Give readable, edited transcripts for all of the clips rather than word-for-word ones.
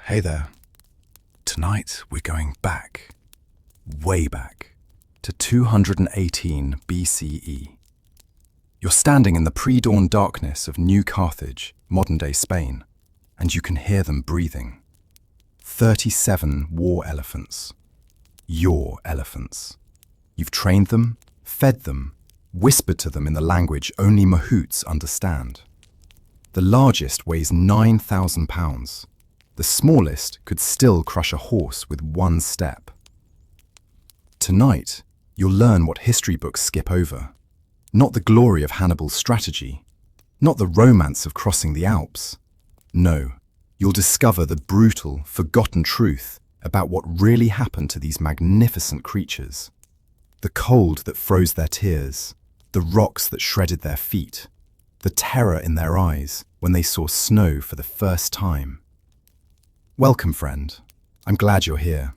Hey there. Tonight we're going back, way back, to 218 BCE. You're standing in the pre-dawn darkness of New Carthage, modern-day Spain, and you can hear them breathing. 37 war elephants. Your elephants. You've trained them, fed them, whispered to them in the language only mahouts understand. The largest weighs 9,000 pounds. The smallest could still crush a horse with one step. Tonight, you'll learn what history books skip over. Not the glory of Hannibal's strategy, not the romance of crossing the Alps. No, you'll discover the brutal, forgotten truth about what really happened to these magnificent creatures. The cold that froze their tears, the rocks that shredded their feet, the terror in their eyes when they saw snow for the first time. Welcome, friend. I'm glad you're here.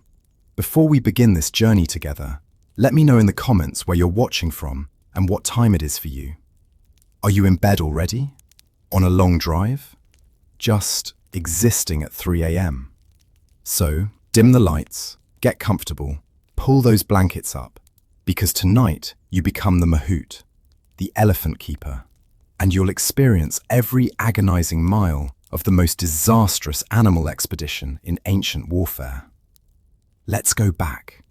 Before we begin this journey together, let me know in the comments where you're watching from and what time it is for you. Are you in bed already? On a long drive? Just existing at 3 a.m. So, dim the lights, get comfortable, pull those blankets up, because tonight you become the mahout, the elephant keeper, and you'll experience every agonizing mile of the most disastrous animal expedition in ancient warfare. Let's go back,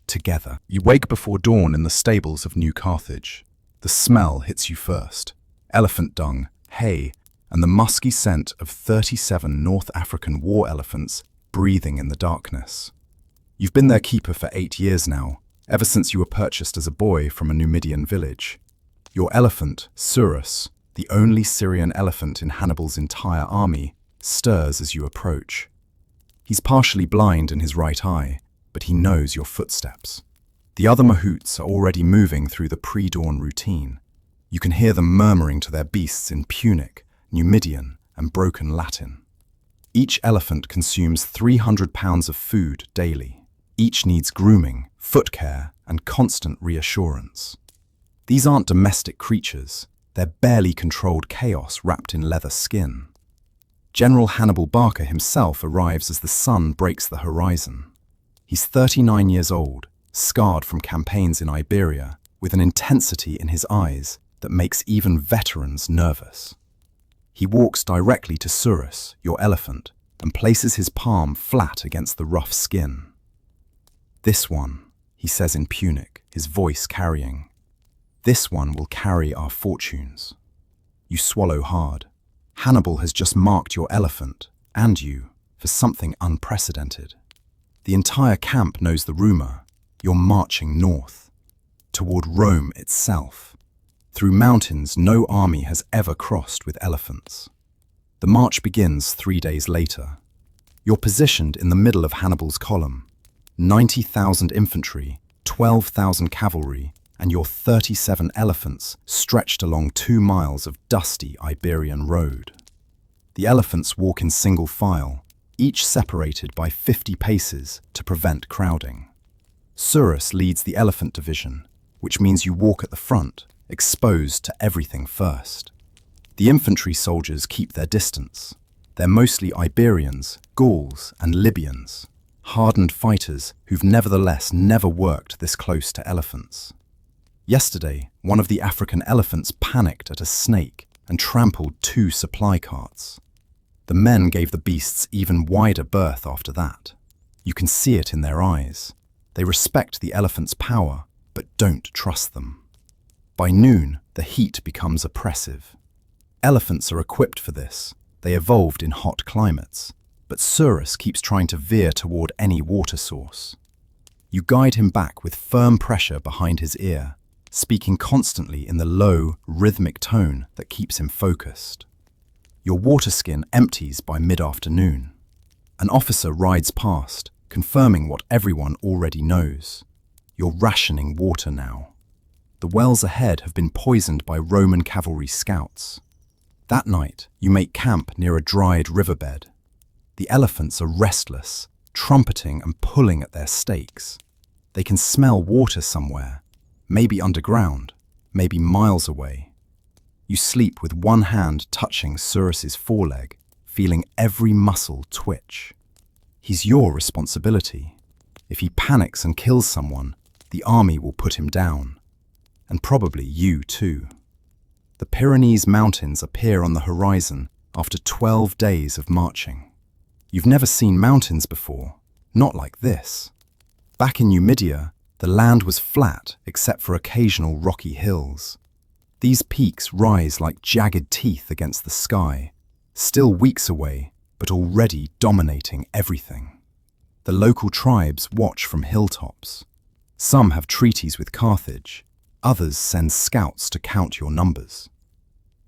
together. You wake before dawn in the stables of New Carthage. The smell hits you first. Elephant dung, hay, and the musky scent of 37 North African war elephants breathing in the darkness. You've been their keeper for 8 years now, ever since you were purchased as a boy from a Numidian village. Your elephant, Surus, the only Syrian elephant in Hannibal's entire army, stirs as you approach. He's partially blind in his right eye, but he knows your footsteps. The other mahouts are already moving through the pre-dawn routine. You can hear them murmuring to their beasts in Punic, Numidian, and broken Latin. Each elephant consumes 300 pounds of food daily. Each needs grooming, foot care, and constant reassurance. These aren't domestic creatures. They're barely controlled chaos wrapped in leather skin. General Hannibal Barca himself arrives as the sun breaks the horizon. He's 39 years old, scarred from campaigns in Iberia, with an intensity in his eyes that makes even veterans nervous. He walks directly to Surus, your elephant, and places his palm flat against the rough skin. "This one," he says in Punic, his voice carrying. "This one will carry our fortunes." You swallow hard. Hannibal has just marked your elephant, and you, for something unprecedented. The entire camp knows the rumor. You're marching north, toward Rome itself, through mountains no army has ever crossed with elephants. The march begins 3 days later. You're positioned in the middle of Hannibal's column. 90,000 infantry, 12,000 cavalry, and your 37 elephants stretched along 2 miles of dusty Iberian road. The elephants walk in single file, each separated by 50 paces to prevent crowding. Surus leads the elephant division, which means you walk at the front, exposed to everything first. The infantry soldiers keep their distance. They're mostly Iberians, Gauls, and Libyans, hardened fighters who've nevertheless never worked this close to elephants. Yesterday, one of the African elephants panicked at a snake and trampled 2 supply carts. The men gave the beasts even wider berth after that. You can see it in their eyes. They respect the elephant's power, but don't trust them. By noon, the heat becomes oppressive. Elephants are equipped for this. They evolved in hot climates, but Surus keeps trying to veer toward any water source. You guide him back with firm pressure behind his ear, speaking constantly in the low, rhythmic tone that keeps him focused. Your water skin empties by mid-afternoon. An officer rides past, confirming what everyone already knows. You're rationing water now. The wells ahead have been poisoned by Roman cavalry scouts. That night, you make camp near a dried riverbed. The elephants are restless, trumpeting and pulling at their stakes. They can smell water somewhere, maybe underground, maybe miles away. You sleep with one hand touching Surus's foreleg, feeling every muscle twitch. He's your responsibility. If he panics and kills someone, the army will put him down. And probably you too. The Pyrenees Mountains appear on the horizon after 12 days of marching. You've never seen mountains before, not like this. Back in Numidia, the land was flat except for occasional rocky hills. These peaks rise like jagged teeth against the sky, still weeks away, but already dominating everything. The local tribes watch from hilltops. Some have treaties with Carthage, others send scouts to count your numbers.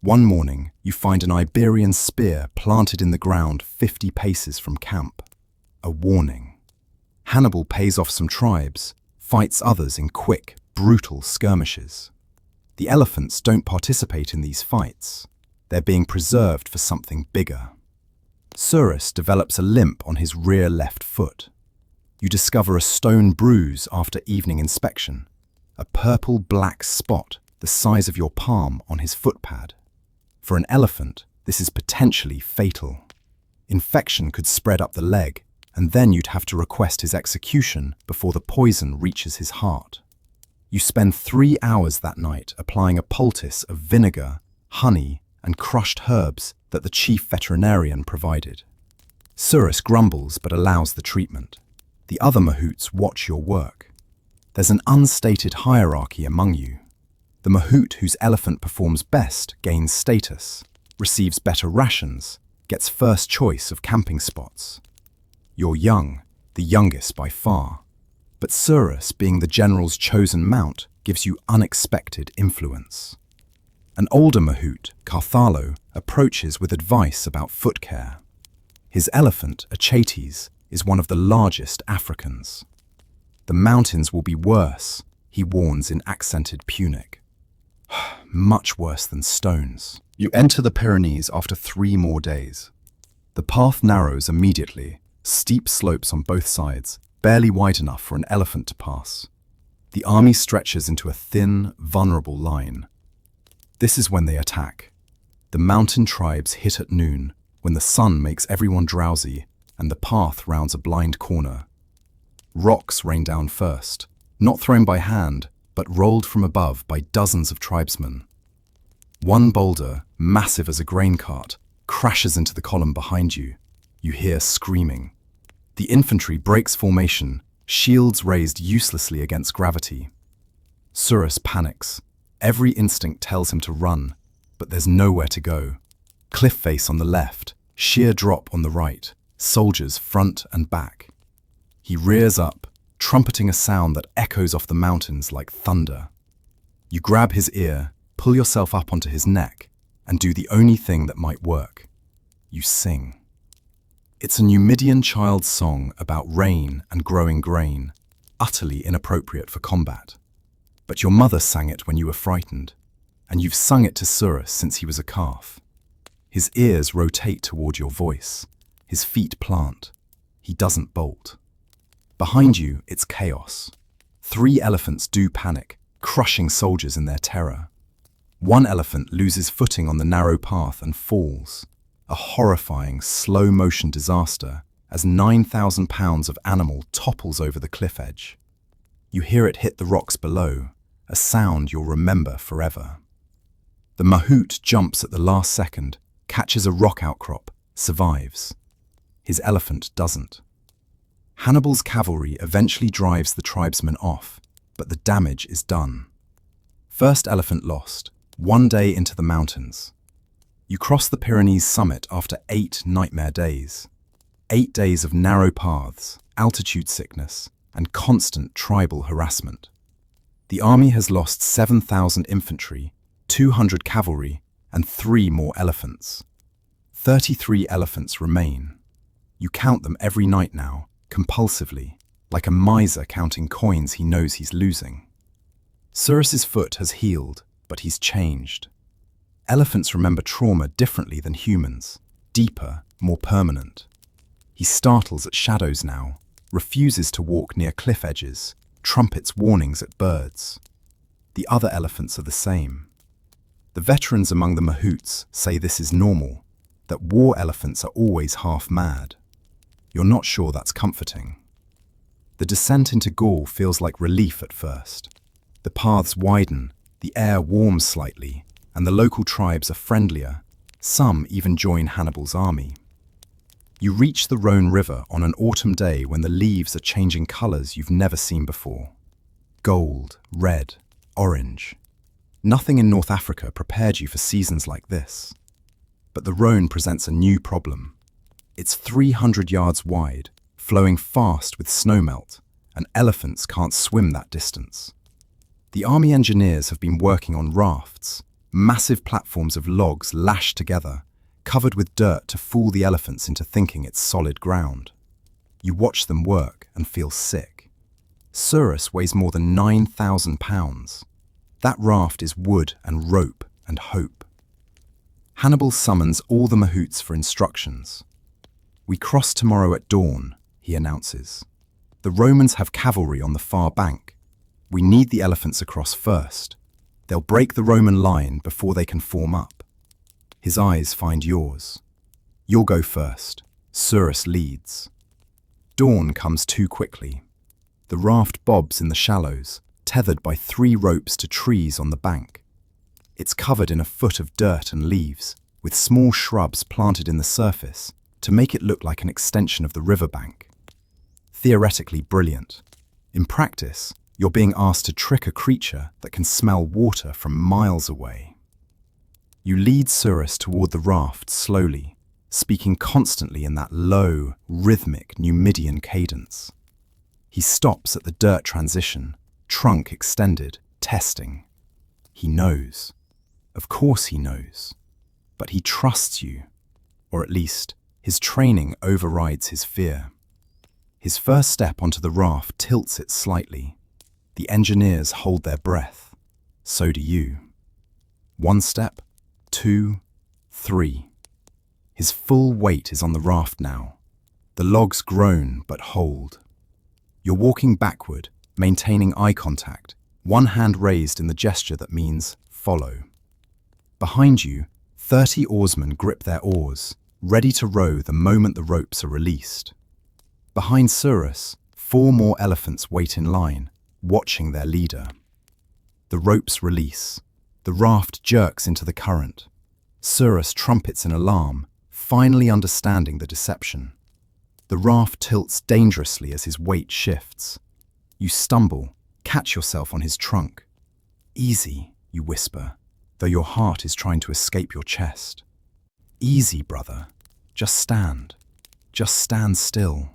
One morning, you find an Iberian spear planted in the ground 50 paces from camp. A warning. Hannibal pays off some tribes, fights others in quick, brutal skirmishes. The elephants don't participate in these fights. They're being preserved for something bigger. Surus develops a limp on his rear left foot. You discover a stone bruise after evening inspection, a purple-black spot the size of your palm on his footpad. For an elephant, this is potentially fatal. Infection could spread up the leg, and then you'd have to request his execution before the poison reaches his heart. You spend 3 hours that night applying a poultice of vinegar, honey, and crushed herbs that the chief veterinarian provided. Surus grumbles but allows the treatment. The other mahouts watch your work. There's an unstated hierarchy among you. The mahout whose elephant performs best gains status, receives better rations, gets first choice of camping spots. You're young, the youngest by far. But Surus, being the general's chosen mount, gives you unexpected influence. An older mahout, Carthalo, approaches with advice about foot care. His elephant, Achates, is one of the largest Africans. The mountains will be worse, he warns in accented Punic. Much worse than stones. You enter the Pyrenees after 3 more days. The path narrows immediately, steep slopes on both sides, barely wide enough for an elephant to pass. The army stretches into a thin, vulnerable line. This is when they attack. The mountain tribes hit at noon, when the sun makes everyone drowsy and the path rounds a blind corner. Rocks rain down first, not thrown by hand, but rolled from above by dozens of tribesmen. One boulder, massive as a grain cart, crashes into the column behind you. You hear screaming. The infantry breaks formation, shields raised uselessly against gravity. Surus panics. Every instinct tells him to run, but there's nowhere to go. Cliff face on the left, sheer drop on the right, soldiers front and back. He rears up, trumpeting a sound that echoes off the mountains like thunder. You grab his ear, pull yourself up onto his neck, and do the only thing that might work. You sing. It's a Numidian child's song about rain and growing grain, utterly inappropriate for combat. But your mother sang it when you were frightened, and you've sung it to Surus since he was a calf. His ears rotate toward your voice, his feet plant. He doesn't bolt. Behind you, it's chaos. 3 elephants do panic, crushing soldiers in their terror. One elephant loses footing on the narrow path and falls. A horrifying, slow-motion disaster as 9,000 pounds of animal topples over the cliff edge. You hear it hit the rocks below, a sound you'll remember forever. The mahout jumps at the last second, catches a rock outcrop, survives. His elephant doesn't. Hannibal's cavalry eventually drives the tribesmen off, but the damage is done. First elephant lost, 1 day into the mountains. You cross the Pyrenees summit after 8 nightmare days. 8 days of narrow paths, altitude sickness, and constant tribal harassment. The army has lost 7,000 infantry, 200 cavalry, and 3 more elephants. 33 elephants remain. You count them every night now, compulsively, like a miser counting coins he knows he's losing. Surus's foot has healed, but he's changed. Elephants remember trauma differently than humans, deeper, more permanent. He startles at shadows now, refuses to walk near cliff edges, trumpets warnings at birds. The other elephants are the same. The veterans among the mahouts say this is normal, that war elephants are always half mad. You're not sure that's comforting. The descent into Gaul feels like relief at first. The paths widen, the air warms slightly, and the local tribes are friendlier. Some even join Hannibal's army. You reach the Rhone River on an autumn day when the leaves are changing colours you've never seen before. Gold, red, orange. Nothing in North Africa prepared you for seasons like this. But the Rhone presents a new problem. It's 300 yards wide, flowing fast with snowmelt, and elephants can't swim that distance. The army engineers have been working on rafts, massive platforms of logs lashed together, covered with dirt to fool the elephants into thinking it's solid ground. You watch them work and feel sick. Surus weighs more than 9,000 pounds. That raft is wood and rope and hope. Hannibal summons all the mahouts for instructions. "We cross tomorrow at dawn," he announces. "The Romans have cavalry on the far bank. We need the elephants across first. They'll break the Roman line before they can form up." His eyes find yours. "You'll go first." Surus leads. Dawn comes too quickly. The raft bobs in the shallows, tethered by 3 ropes to trees on the bank. It's covered in a foot of dirt and leaves, with small shrubs planted in the surface to make it look like an extension of the riverbank. Theoretically brilliant. In practice, you're being asked to trick a creature that can smell water from miles away. You lead Surus toward the raft slowly, speaking constantly in that low, rhythmic Numidian cadence. He stops at the dirt transition, trunk extended, testing. He knows. Of course he knows. But he trusts you, or at least his training overrides his fear. His first step onto the raft tilts it slightly. The engineers hold their breath. So do you. 1 step, 2, 3. His full weight is on the raft now. The logs groan but hold. You're walking backward, maintaining eye contact, one hand raised in the gesture that means follow. Behind you, 30 oarsmen grip their oars, ready to row the moment the ropes are released. Behind Surus, 4 more elephants wait in line, watching their leader. The ropes release. The raft jerks into the current. Surus trumpets in alarm, finally understanding the deception. The raft tilts dangerously as his weight shifts. You stumble, catch yourself on his trunk. "Easy," you whisper, though your heart is trying to escape your chest. "Easy, brother. Just stand. Just stand still."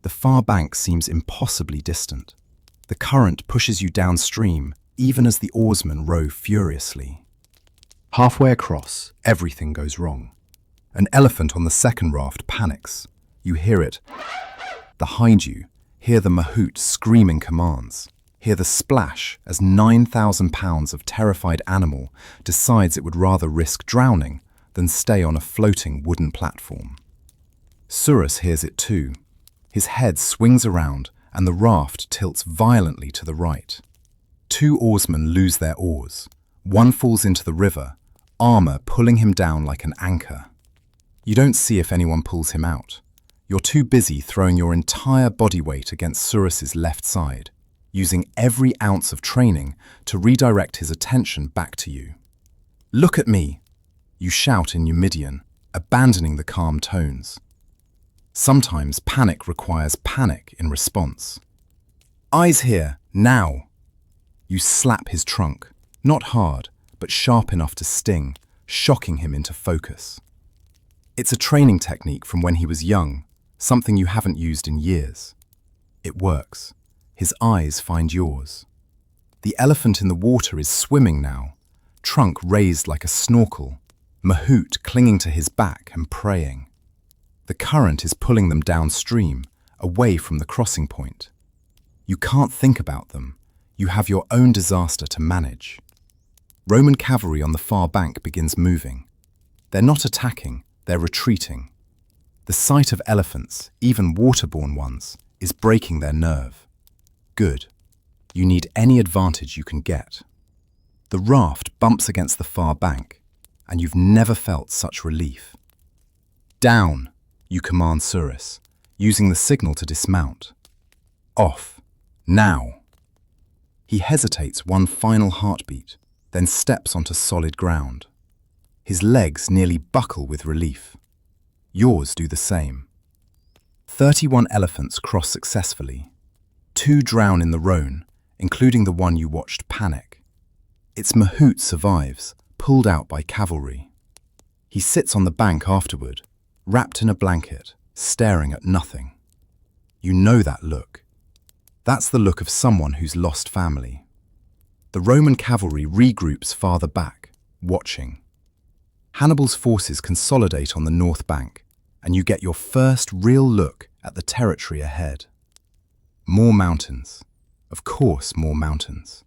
The far bank seems impossibly distant. The current pushes you downstream, even as the oarsmen row furiously. Halfway across, everything goes wrong. An elephant on the second raft panics. You hear it. Behind you, hear the mahout screaming commands. Hear the splash as 9,000 pounds of terrified animal decides it would rather risk drowning than stay on a floating wooden platform. Surus hears it too. His head swings around and the raft tilts violently to the right. 2 oarsmen lose their oars. One falls into the river, armor pulling him down like an anchor. You don't see if anyone pulls him out. You're too busy throwing your entire body weight against Surus's left side, using every ounce of training to redirect his attention back to you. "Look at me," you shout in Numidian, abandoning the calm tones. Sometimes panic requires panic in response. "Eyes here, now!" You slap his trunk, not hard, but sharp enough to sting, shocking him into focus. It's a training technique from when he was young, something you haven't used in years. It works. His eyes find yours. The elephant in the water is swimming now, trunk raised like a snorkel, mahout clinging to his back and praying. The current is pulling them downstream, away from the crossing point. You can't think about them. You have your own disaster to manage. Roman cavalry on the far bank begins moving. They're not attacking, they're retreating. The sight of elephants, even waterborne ones, is breaking their nerve. Good. You need any advantage you can get. The raft bumps against the far bank, and you've never felt such relief. "Down," you command Surus, using the signal to dismount. Off. Now. He hesitates one final heartbeat, then steps onto solid ground. His legs nearly buckle with relief. Yours do the same. 31 elephants cross successfully. 2 drown in the Rhone, including the one you watched panic. Its mahout survives, pulled out by cavalry. He sits on the bank afterward, wrapped in a blanket, staring at nothing. You know that look. That's the look of someone who's lost family. The Roman cavalry regroups farther back, watching. Hannibal's forces consolidate on the north bank, and you get your first real look at the territory ahead. More mountains. Of course, more mountains.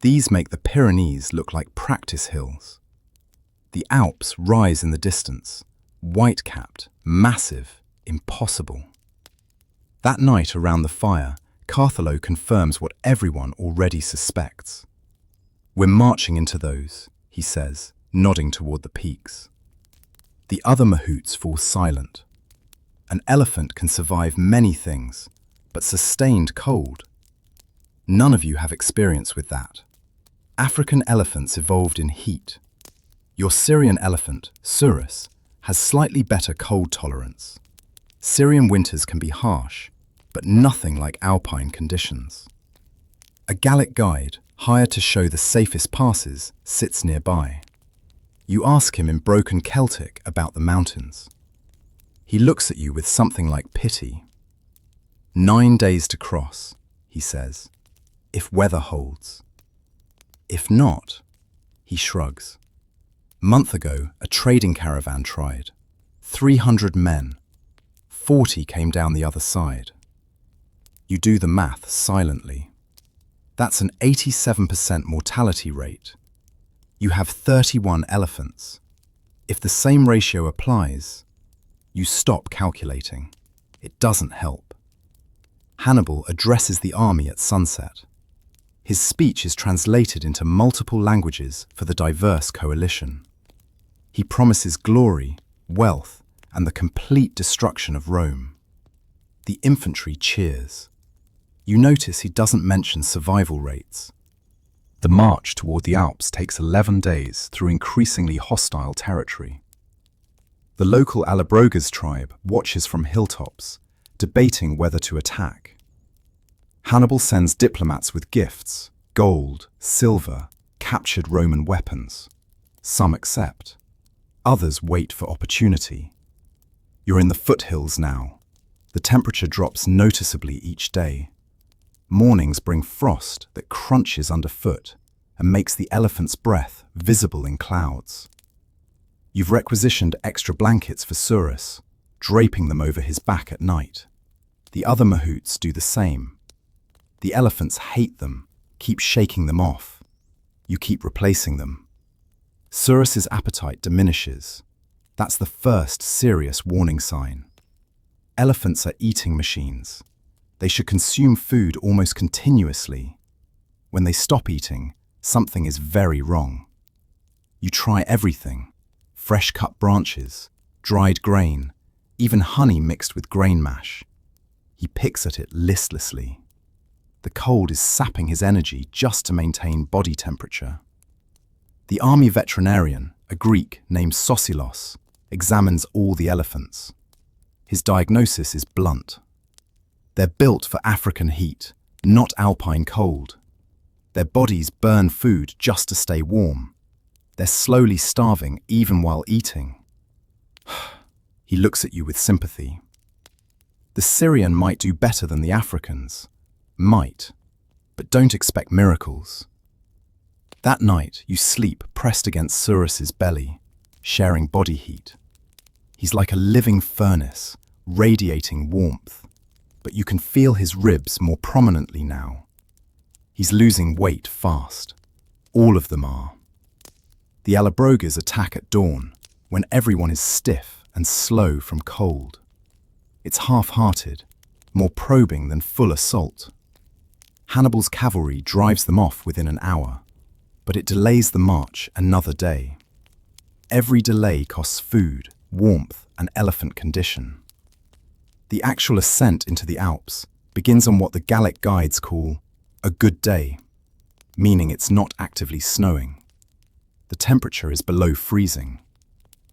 These make the Pyrenees look like practice hills. The Alps rise in the distance, white-capped, massive, impossible. That night around the fire, Cartholo confirms what everyone already suspects. We're marching into those, he says, nodding toward the peaks. The other mahouts fall silent. An elephant can survive many things, but sustained cold. None of you have experience with that. African elephants evolved in heat. Your Syrian elephant, Surus, has slightly better cold tolerance. Syrian winters can be harsh, but nothing like alpine conditions. A Gallic guide, hired to show the safest passes, sits nearby. You ask him in broken Celtic about the mountains. He looks at you with something like pity. 9 days to cross, he says, if weather holds. If not, he shrugs. Month ago, a trading caravan tried. 300 men. 40 came down the other side. You do the math silently. That's an 87% mortality rate. You have 31 elephants. If the same ratio applies, you stop calculating. It doesn't help. Hannibal addresses the army at sunset. His speech is translated into multiple languages for the diverse coalition. He promises glory, wealth, and the complete destruction of Rome. The infantry cheers. You notice he doesn't mention survival rates. The march toward the Alps takes 11 days through increasingly hostile territory. The local Allobroges tribe watches from hilltops, debating whether to attack. Hannibal sends diplomats with gifts, gold, silver, captured Roman weapons. Some accept. Others wait for opportunity. You're in the foothills now. The temperature drops noticeably each day. Mornings bring frost that crunches underfoot and makes the elephant's breath visible in clouds. You've requisitioned extra blankets for Surus, draping them over his back at night. The other mahouts do the same. The elephants hate them, keep shaking them off. You keep replacing them. Surus's appetite diminishes. That's the first serious warning sign. Elephants are eating machines. They should consume food almost continuously. When they stop eating, something is very wrong. You try everything: fresh cut branches, dried grain, even honey mixed with grain mash. He picks at it listlessly. The cold is sapping his energy just to maintain body temperature. The army veterinarian, a Greek named Sosilos, examines all the elephants. His diagnosis is blunt. They're built for African heat, not alpine cold. Their bodies burn food just to stay warm. They're slowly starving even while eating. He looks at you with sympathy. The Syrian might do better than the Africans. Might. But don't expect miracles. That night, you sleep pressed against Surus's belly, sharing body heat. He's like a living furnace, radiating warmth. But you can feel his ribs more prominently now. He's losing weight fast. All of them are. The Allobroges attack at dawn, when everyone is stiff and slow from cold. It's half-hearted, more probing than full assault. Hannibal's cavalry drives them off within an hour, but it delays the march another day. Every delay costs food, warmth, and elephant condition. The actual ascent into the Alps begins on what the Gallic guides call a good day, meaning it's not actively snowing. The temperature is below freezing.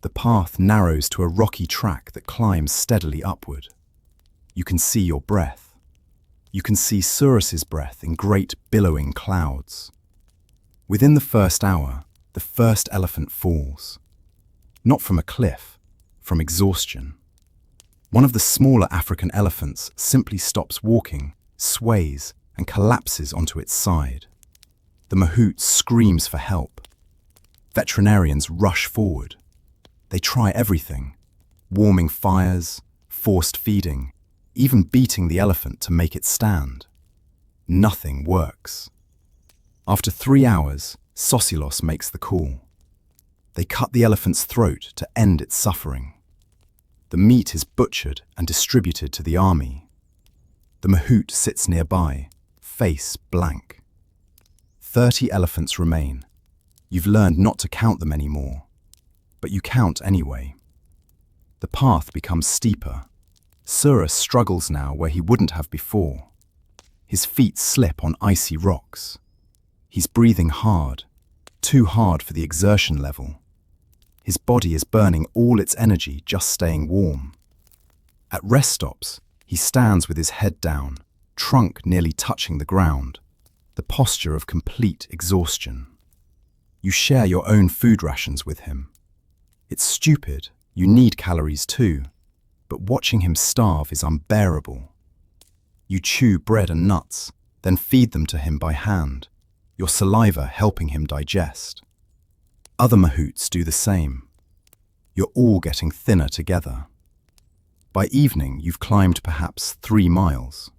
The path narrows to a rocky track that climbs steadily upward. You can see your breath. You can see Surus's breath in great billowing clouds. Within the first hour, the first elephant falls. Not from a cliff, from exhaustion. One of the smaller African elephants simply stops walking, sways, and collapses onto its side. The mahout screams for help. Veterinarians rush forward. They try everything: warming fires, forced feeding, even beating the elephant to make it stand. Nothing works. After 3 hours, Sosilos makes the call. They cut the elephant's throat to end its suffering. The meat is butchered and distributed to the army. The mahout sits nearby, face blank. 30 elephants remain. You've learned not to count them anymore, but you count anyway. The path becomes steeper. Surus struggles now where he wouldn't have before. His feet slip on icy rocks. He's breathing hard, too hard for the exertion level. His body is burning all its energy just staying warm. At rest stops, he stands with his head down, trunk nearly touching the ground, the posture of complete exhaustion. You share your own food rations with him. It's stupid, you need calories too, but watching him starve is unbearable. You chew bread and nuts, then feed them to him by hand, your saliva helping him digest. Other mahouts do the same. You're all getting thinner together. By evening, you've climbed perhaps 3 miles.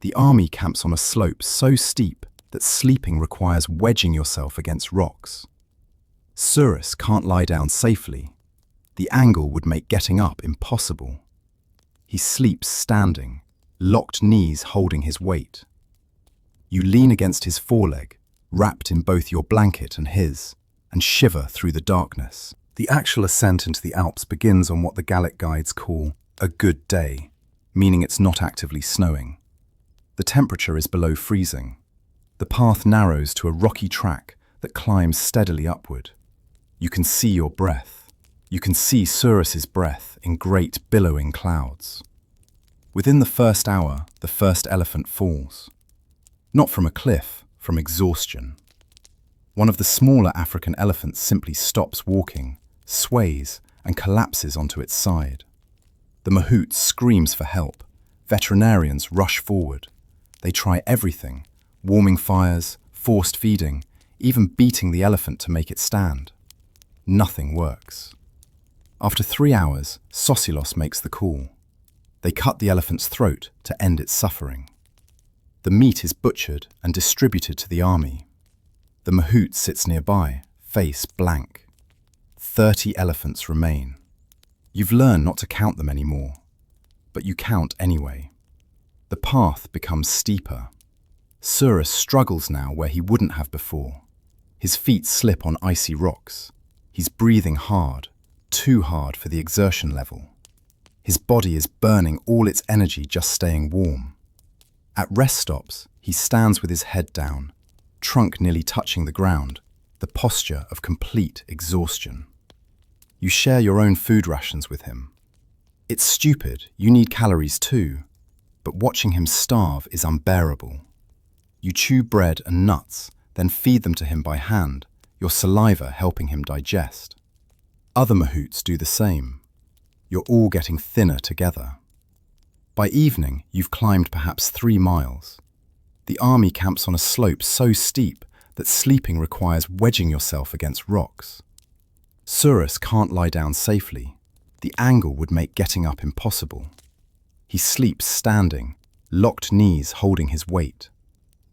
The army camps on a slope so steep that sleeping requires wedging yourself against rocks. Surus can't lie down safely. The angle would make getting up impossible. He sleeps standing, locked knees holding his weight. You lean against his foreleg, wrapped in both your blanket and his, and shiver through the darkness. The actual ascent into the Alps begins on what the Gallic guides call a good day, meaning it's not actively snowing. The temperature is below freezing. The path narrows to a rocky track that climbs steadily upward. You can see your breath. You can see Surus's breath in great billowing clouds. Within the first hour, the first elephant falls. Not from a cliff, from exhaustion. One of the smaller African elephants simply stops walking, sways, and collapses onto its side. The mahout screams for help. Veterinarians rush forward. They try everything: warming fires, forced feeding, even beating the elephant to make it stand. Nothing works. After 3 hours, Sosilos makes the call. They cut the elephant's throat to end its suffering. The meat is butchered and distributed to the army. The mahout sits nearby, face blank. 30 elephants remain. You've learned not to count them anymore, but you count anyway. The path becomes steeper. Surus struggles now where he wouldn't have before. His feet slip on icy rocks. He's breathing hard, too hard for the exertion level. His body is burning all its energy just staying warm. At rest stops, he stands with his head down, trunk nearly touching the ground, the posture of complete exhaustion. You share your own food rations with him. It's stupid, you need calories too, but watching him starve is unbearable. You chew bread and nuts, then feed them to him by hand, your saliva helping him digest. Other mahouts do the same. You're all getting thinner together. By evening, you've climbed perhaps 3 miles. The army camps on a slope so steep that sleeping requires wedging yourself against rocks. Surus can't lie down safely. The angle would make getting up impossible. He sleeps standing, locked knees holding his weight.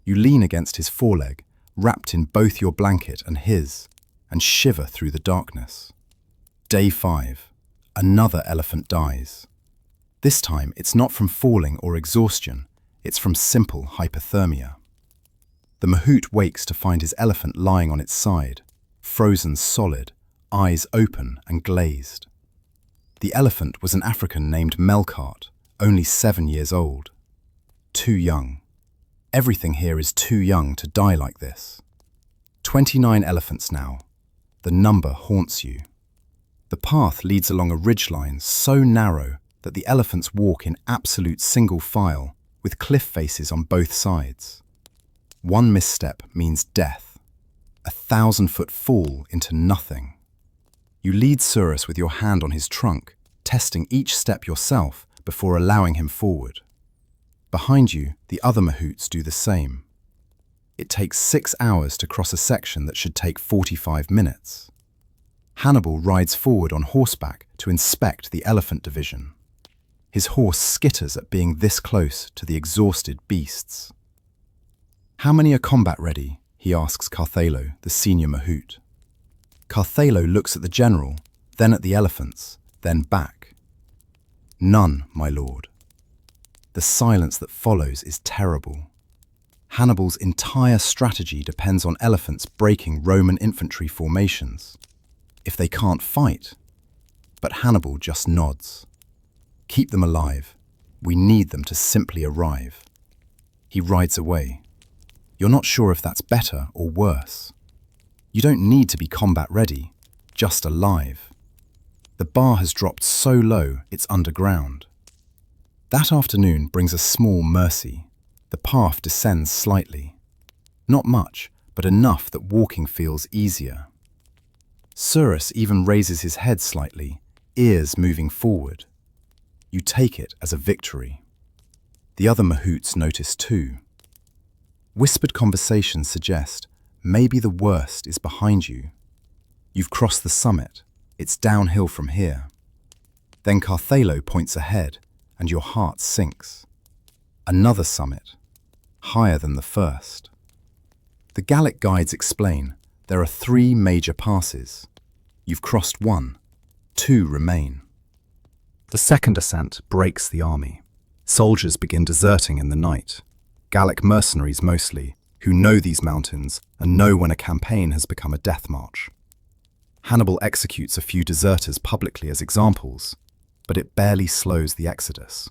You lean against his foreleg, wrapped in both your blanket and his, and shiver through the darkness. Day 5. Another elephant dies. This time, it's not from falling or exhaustion, it's from simple hypothermia. The mahout wakes to find his elephant lying on its side, frozen solid, eyes open and glazed. The elephant was an African named Melkart, only 7 years old. Too young. Everything here is too young to die like this. 29 elephants now. The number haunts you. The path leads along a ridgeline so narrow that the elephants walk in absolute single file, with cliff faces on both sides. One misstep means death, a 1,000-foot fall into nothing. You lead Surus with your hand on his trunk, testing each step yourself before allowing him forward. Behind you, the other mahouts do the same. It takes 6 hours to cross a section that should take 45 minutes. Hannibal rides forward on horseback to inspect the elephant division. His horse skitters at being this close to the exhausted beasts. "How many are combat ready?" he asks Carthalo, the senior mahout. Carthalo looks at the general, then at the elephants, then back. "None, my lord." The silence that follows is terrible. Hannibal's entire strategy depends on elephants breaking Roman infantry formations. If they can't fight, but Hannibal just nods. "Keep them alive. We need them to simply arrive." He rides away. You're not sure if that's better or worse. You don't need to be combat ready, just alive. The bar has dropped so low it's underground. That afternoon brings a small mercy. The path descends slightly. Not much, but enough that walking feels easier. Surus even raises his head slightly, ears moving forward. You take it as a victory. The other mahouts notice too. Whispered conversations suggest maybe the worst is behind you. You've crossed the summit. It's downhill from here. Then Carthalo points ahead, and your heart sinks. Another summit, higher than the first. The Gallic guides explain there are 3 major passes. You've crossed 1, 2 remain. The second ascent breaks the army. Soldiers begin deserting in the night. Gallic mercenaries mostly, who know these mountains and know when a campaign has become a death march. Hannibal executes a few deserters publicly as examples, but it barely slows the exodus.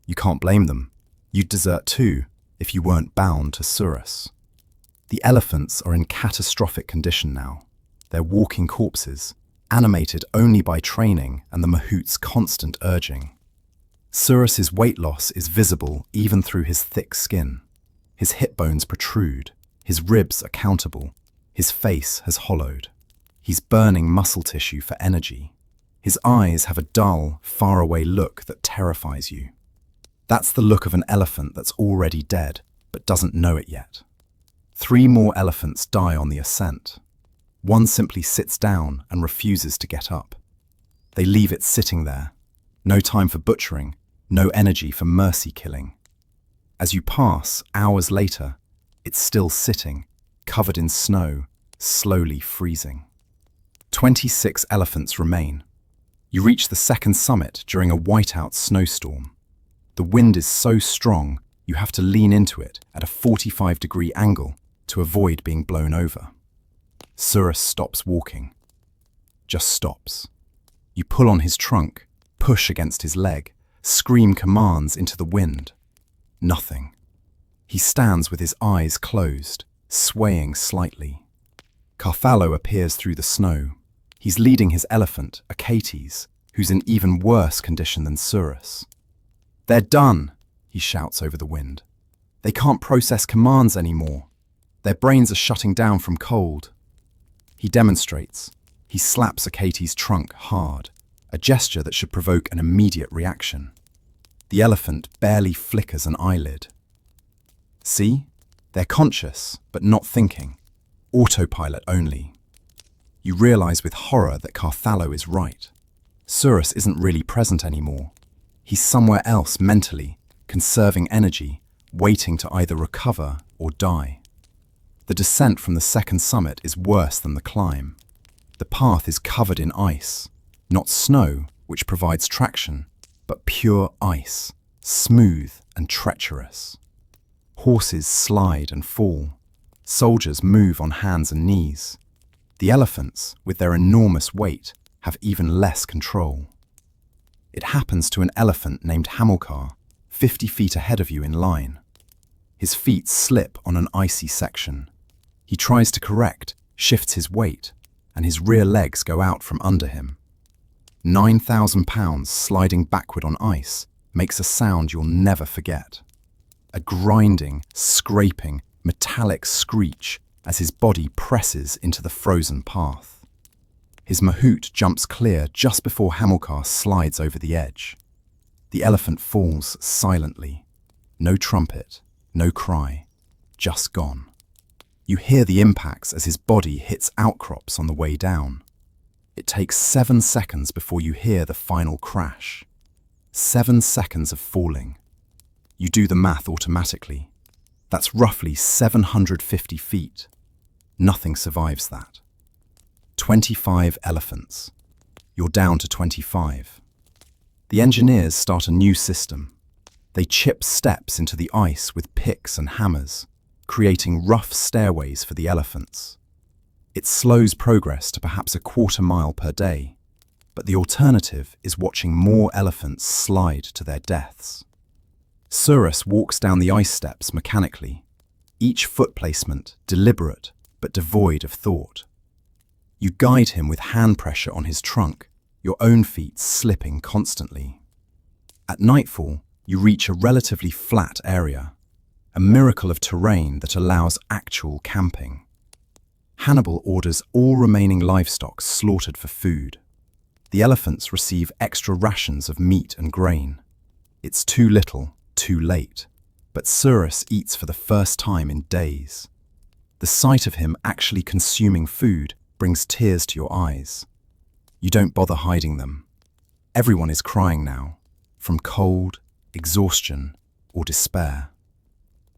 You can't blame them. You'd desert too if you weren't bound to Surus. The elephants are in catastrophic condition now. They're walking corpses, animated only by training and the mahout's constant urging. Surus's weight loss is visible even through his thick skin. His hip bones protrude, his ribs are countable, his face has hollowed. He's burning muscle tissue for energy. His eyes have a dull, faraway look that terrifies you. That's the look of an elephant that's already dead, but doesn't know it yet. 3 more elephants die on the ascent. One simply sits down and refuses to get up. They leave it sitting there. No time for butchering, no energy for mercy killing. As you pass, hours later, it's still sitting, covered in snow, slowly freezing. 26 elephants remain. You reach the second summit during a whiteout snowstorm. The wind is so strong, you have to lean into it at a 45-degree angle to avoid being blown over. Surus stops walking. Just stops. You pull on his trunk, push against his leg, scream commands into the wind. Nothing. He stands with his eyes closed, swaying slightly. Carthalo appears through the snow. He's leading his elephant, Achates, who's in even worse condition than Surus. "They're done," he shouts over the wind. "They can't process commands anymore. Their brains are shutting down from cold." He demonstrates. He slaps Achates' trunk hard, a gesture that should provoke an immediate reaction. The elephant barely flickers an eyelid. See? They're conscious, but not thinking. Autopilot only. You realize with horror that Carthalo is right. Surus isn't really present anymore. He's somewhere else mentally, conserving energy, waiting to either recover or die. The descent from the second summit is worse than the climb. The path is covered in ice, not snow, which provides traction, but pure ice, smooth and treacherous. Horses slide and fall. Soldiers move on hands and knees. The elephants, with their enormous weight, have even less control. It happens to an elephant named Hamilcar, 50 feet ahead of you in line. His feet slip on an icy section. He tries to correct, shifts his weight, and his rear legs go out from under him. 9,000 pounds sliding backward on ice makes a sound you'll never forget. A grinding, scraping, metallic screech as his body presses into the frozen path. His mahout jumps clear just before Hamilcar slides over the edge. The elephant falls silently. No trumpet, no cry, just gone. You hear the impacts as his body hits outcrops on the way down. It takes 7 seconds before you hear the final crash. 7 seconds of falling. You do the math automatically. That's roughly 750 feet. Nothing survives that. 25 elephants. You're down to 25. The engineers start a new system. They chip steps into the ice with picks and hammers, creating rough stairways for the elephants. It slows progress to perhaps a quarter mile per day, but the alternative is watching more elephants slide to their deaths. Surus walks down the ice steps mechanically, each foot placement deliberate but devoid of thought. You guide him with hand pressure on his trunk, your own feet slipping constantly. At nightfall, you reach a relatively flat area, a miracle of terrain that allows actual camping. Hannibal orders all remaining livestock slaughtered for food. The elephants receive extra rations of meat and grain. It's too little, too late, but Surus eats for the first time in days. The sight of him actually consuming food brings tears to your eyes. You don't bother hiding them. Everyone is crying now, from cold, exhaustion, or despair.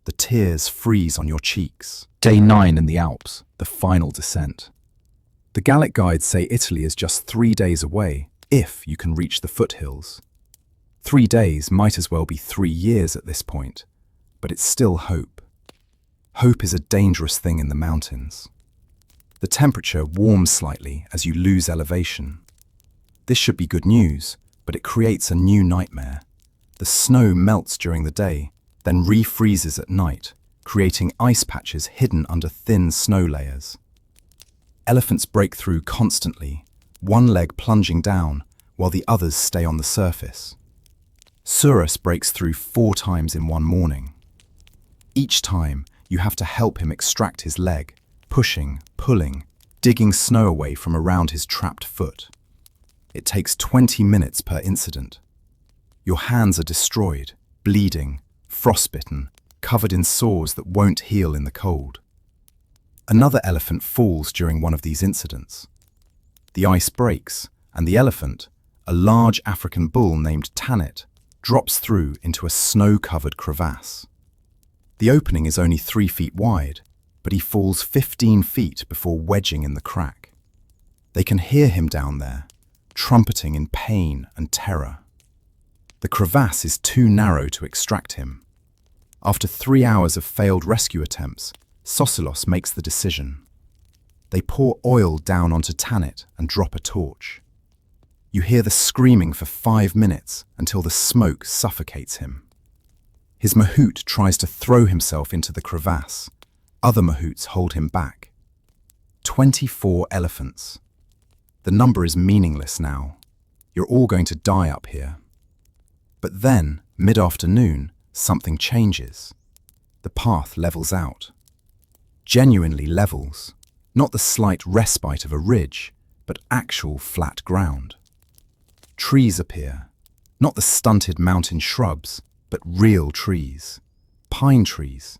The tears freeze on your cheeks. Day 9 in the Alps, the final descent. The Gallic guides say Italy is just 3 days away, if you can reach the foothills. 3 days might as well be 3 years at this point, but it's still hope. Hope is a dangerous thing in the mountains. The temperature warms slightly as you lose elevation. This should be good news, but it creates a new nightmare. The snow melts during the day, then refreezes at night, creating ice patches hidden under thin snow layers. Elephants break through constantly, one leg plunging down while the others stay on the surface. Surus breaks through 4 times in one morning. Each time, you have to help him extract his leg, pushing, pulling, digging snow away from around his trapped foot. It takes 20 minutes per incident. Your hands are destroyed, bleeding, frostbitten, covered in sores that won't heal in the cold. Another elephant falls during one of these incidents. The ice breaks, and the elephant, a large African bull named Tanit, drops through into a snow-covered crevasse. The opening is only 3 feet wide, but he falls 15 feet before wedging in the crack. They can hear him down there, trumpeting in pain and terror. The crevasse is too narrow to extract him. After 3 hours of failed rescue attempts, Sosilos makes the decision. They pour oil down onto Tanit and drop a torch. You hear the screaming for 5 minutes until the smoke suffocates him. His mahout tries to throw himself into the crevasse. Other mahouts hold him back. 24 elephants. The number is meaningless now. You're all going to die up here. But then, mid-afternoon, something changes. The path levels out. Genuinely levels. Not the slight respite of a ridge, but actual flat ground. Trees appear. Not the stunted mountain shrubs, but real trees. Pine trees.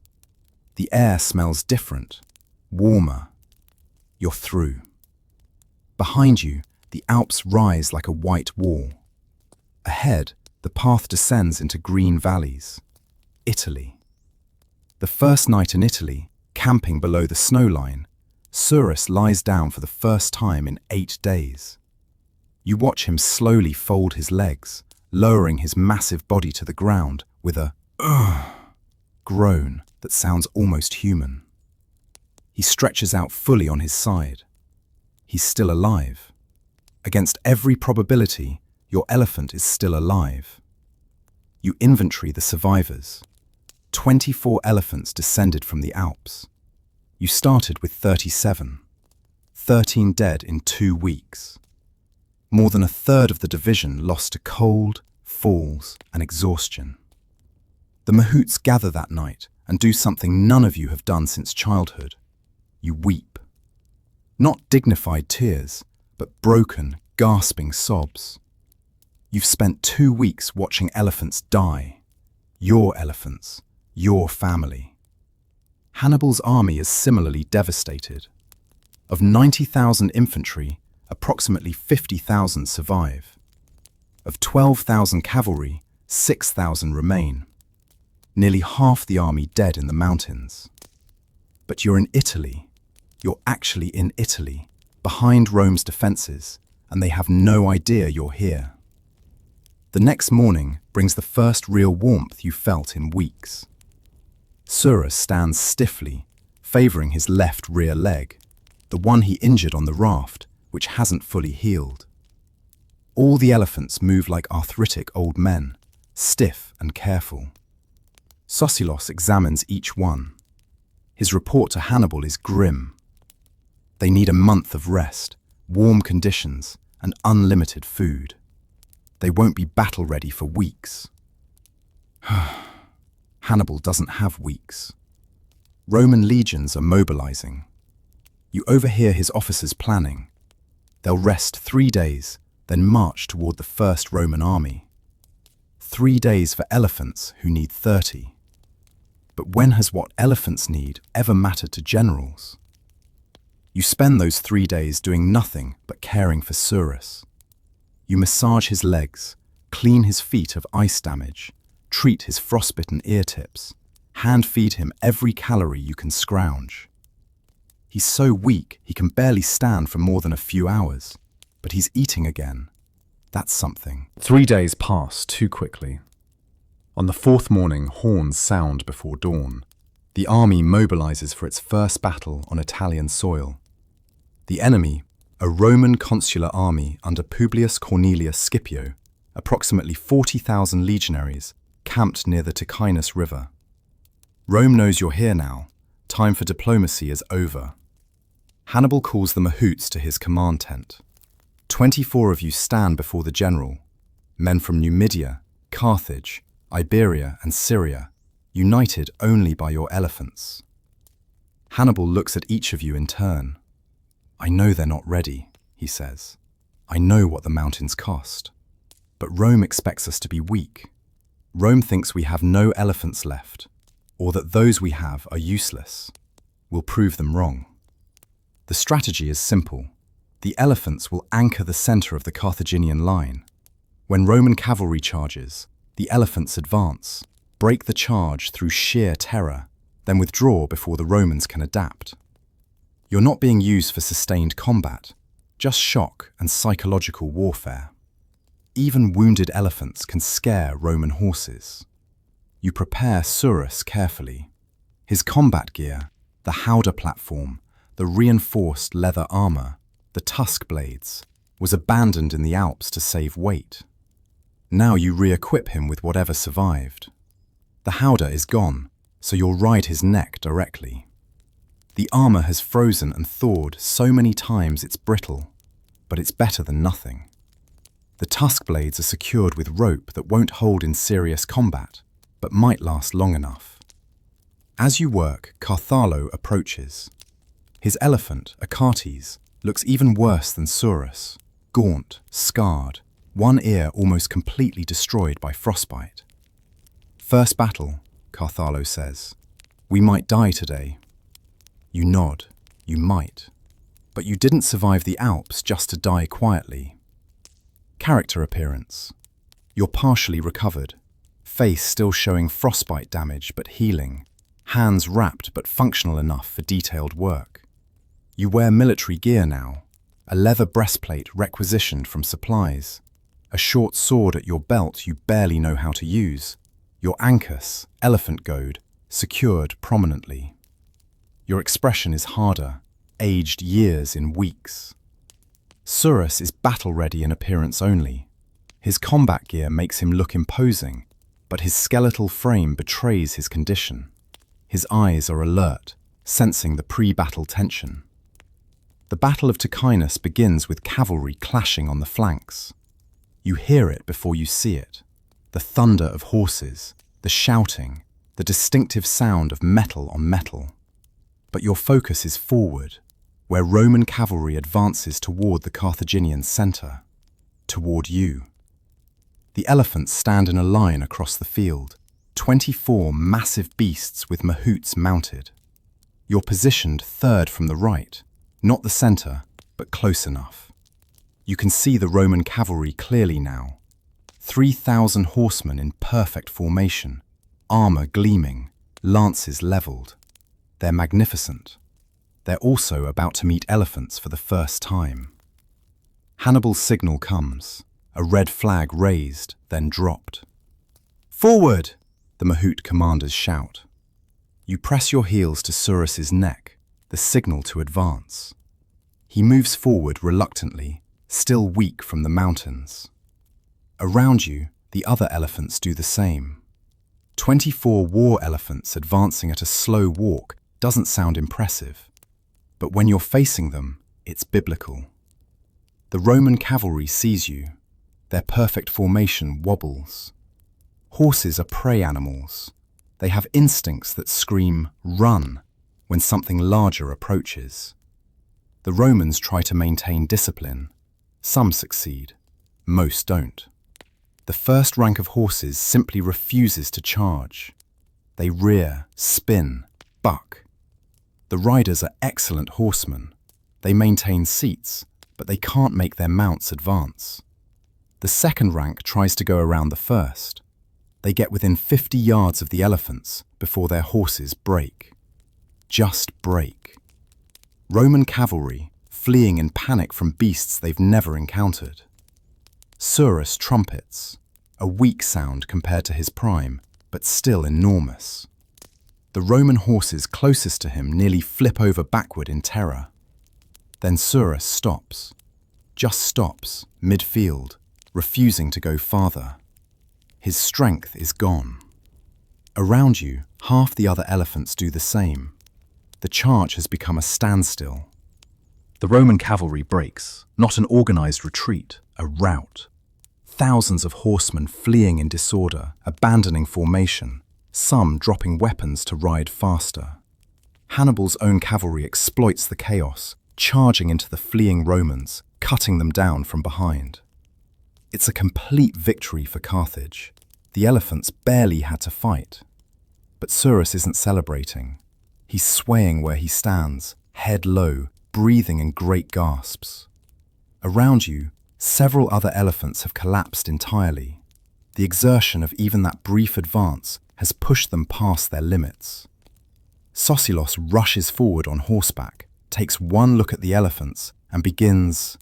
The air smells different, warmer. You're through. Behind you, the Alps rise like a white wall. Ahead, the path descends into green valleys. Italy. The first night in Italy, camping below the snowline, Surus lies down for the first time in 8 days. You watch him slowly fold his legs, lowering his massive body to the ground with a groan that sounds almost human. He stretches out fully on his side. He's still alive. Against every probability, your elephant is still alive. You inventory the survivors. 24 elephants descended from the Alps. You started with 37. 13 dead in 2 weeks. More than a third of the division lost to cold, falls, and exhaustion. The mahouts gather that night and do something none of you have done since childhood. You weep. Not dignified tears, but broken, gasping sobs. You've spent 2 weeks watching elephants die. Your elephants, your family. Hannibal's army is similarly devastated. Of 90,000 infantry, approximately 50,000 survive. Of 12,000 cavalry, 6,000 remain. Nearly half the army dead in the mountains. But you're in Italy. You're actually in Italy, behind Rome's defences, and they have no idea you're here. The next morning brings the first real warmth you felt in weeks. Surus stands stiffly, favouring his left rear leg, the one he injured on the raft, which hasn't fully healed. All the elephants move like arthritic old men, stiff and careful. Sosilos examines each one. His report to Hannibal is grim. They need a month of rest, warm conditions, and unlimited food. They won't be battle-ready for weeks. Hannibal doesn't have weeks. Roman legions are mobilizing. You overhear his officers planning. They'll rest 3 days, then march toward the first Roman army. 3 days for elephants who need 30. But when has what elephants need ever mattered to generals? You spend those 3 days doing nothing but caring for Surus. You massage his legs, clean his feet of ice damage, treat his frostbitten ear tips, hand-feed him every calorie you can scrounge. He's so weak he can barely stand for more than a few hours, but he's eating again. That's something. 3 days pass too quickly. On the 4th morning, horns sound before dawn. The army mobilizes for its first battle on Italian soil. The enemy, a Roman consular army under Publius Cornelius Scipio, approximately 40,000 legionaries, camped near the Ticinus River. Rome knows you're here now. Time for diplomacy is over. Hannibal calls the mahouts to his command tent. 24 of you stand before the general, men from Numidia, Carthage, Iberia and Syria, united only by your elephants. Hannibal looks at each of you in turn. I know they're not ready, he says. I know what the mountains cost. But Rome expects us to be weak. Rome thinks we have no elephants left, or that those we have are useless. We'll prove them wrong. The strategy is simple. The elephants will anchor the center of the Carthaginian line. When Roman cavalry charges, the elephants advance, break the charge through sheer terror, then withdraw before the Romans can adapt. You're not being used for sustained combat, just shock and psychological warfare. Even wounded elephants can scare Roman horses. You prepare Surus carefully. His combat gear, the howdah platform, the reinforced leather armor, the tusk blades, was abandoned in the Alps to save weight. Now you re-equip him with whatever survived. The howdah is gone, so you'll ride his neck directly. The armor has frozen and thawed so many times it's brittle, but it's better than nothing. The tusk blades are secured with rope that won't hold in serious combat, but might last long enough. As you work, Carthalo approaches. His elephant, Achates, looks even worse than Surus, gaunt, scarred, one ear almost completely destroyed by frostbite. First battle, Carthalo says. We might die today. You nod. You might. But you didn't survive the Alps just to die quietly. Character appearance. You're partially recovered. Face still showing frostbite damage but healing. Hands wrapped but functional enough for detailed work. You wear military gear now. A leather breastplate requisitioned from supplies. A short sword at your belt you barely know how to use. Your ancus, elephant goad, secured prominently. Your expression is harder, aged years in weeks. Surus is battle-ready in appearance only. His combat gear makes him look imposing, but his skeletal frame betrays his condition. His eyes are alert, sensing the pre-battle tension. The Battle of Ticinus begins with cavalry clashing on the flanks. You hear it before you see it. The thunder of horses, the shouting, the distinctive sound of metal on metal. But your focus is forward, where Roman cavalry advances toward the Carthaginian center, toward you. The elephants stand in a line across the field, 24 massive beasts with mahouts mounted. You're positioned third from the right, not the center, but close enough. You can see the Roman cavalry clearly now. 3,000 horsemen in perfect formation, armor gleaming, lances leveled. They're magnificent. They're also about to meet elephants for the first time. Hannibal's signal comes, a red flag raised, then dropped. "Forward!" the mahout commanders shout. You press your heels to Surus's neck, the signal to advance. He moves forward reluctantly, still weak from the mountains. Around you, the other elephants do the same. 24 war elephants advancing at a slow walk doesn't sound impressive, but when you're facing them, it's biblical. The Roman cavalry sees you. Their perfect formation wobbles. Horses are prey animals. They have instincts that scream, "Run," when something larger approaches. The Romans try to maintain discipline. Some succeed, most don't. The first rank of horses simply refuses to charge. They rear, spin, buck. The riders are excellent horsemen. They maintain seats, but they can't make their mounts advance. The second rank tries to go around the first. They get within 50 yards of the elephants before their horses break. Just break. Roman cavalry, fleeing in panic from beasts they've never encountered. Surus trumpets, a weak sound compared to his prime, but still enormous. The Roman horses closest to him nearly flip over backward in terror. Then Surus stops, just stops, midfield, refusing to go farther. His strength is gone. Around you, half the other elephants do the same. The charge has become a standstill. The Roman cavalry breaks, not an organized retreat, a rout. Thousands of horsemen fleeing in disorder, abandoning formation, some dropping weapons to ride faster. Hannibal's own cavalry exploits the chaos, charging into the fleeing Romans, cutting them down from behind. It's a complete victory for Carthage. The elephants barely had to fight. But Surus isn't celebrating. He's swaying where he stands, head low, breathing in great gasps. Around you, several other elephants have collapsed entirely. The exertion of even that brief advance has pushed them past their limits. Sosilos rushes forward on horseback, takes one look at the elephants, and begins,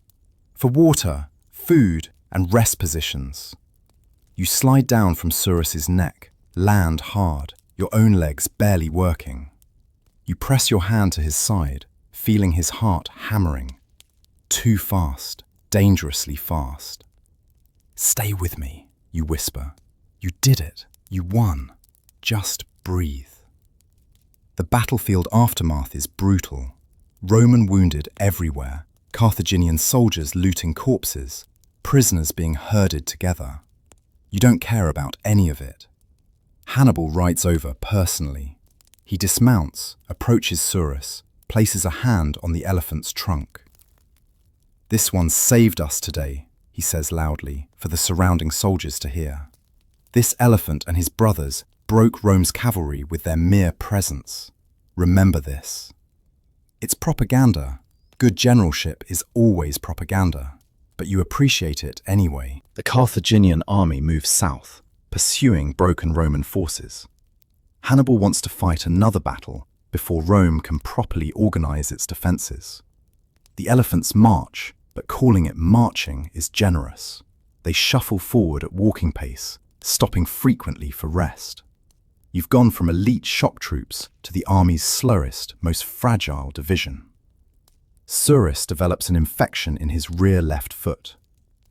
"For water, food, and rest positions." You slide down from Surus's neck, land hard, your own legs barely working. You press your hand to his side, feeling his heart hammering. Too fast, dangerously fast. "Stay with me," you whisper. "You did it. You won. Just breathe." The battlefield aftermath is brutal. Roman wounded everywhere, Carthaginian soldiers looting corpses, prisoners being herded together. You don't care about any of it. Hannibal rides over personally. He dismounts, approaches Surus, places a hand on the elephant's trunk. "This one saved us today," he says loudly, for the surrounding soldiers to hear. "This elephant and his brothers broke Rome's cavalry with their mere presence. Remember this." It's propaganda. Good generalship is always propaganda, but you appreciate it anyway. The Carthaginian army moves south, pursuing broken Roman forces. Hannibal wants to fight another battle before Rome can properly organize its defenses. The elephants march, but calling it marching is generous. They shuffle forward at walking pace, stopping frequently for rest. You've gone from elite shock troops to the army's slowest, most fragile division. Surus develops an infection in his rear left foot.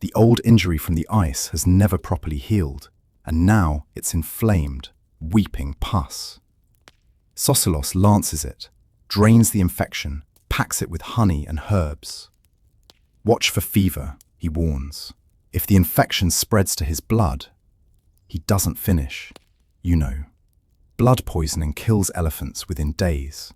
The old injury from the ice has never properly healed, and now it's inflamed, weeping pus. Sosilos lances it, drains the infection, packs it with honey and herbs. Watch for fever, he warns. If the infection spreads to his blood, he doesn't finish. You know, blood poisoning kills elephants within days.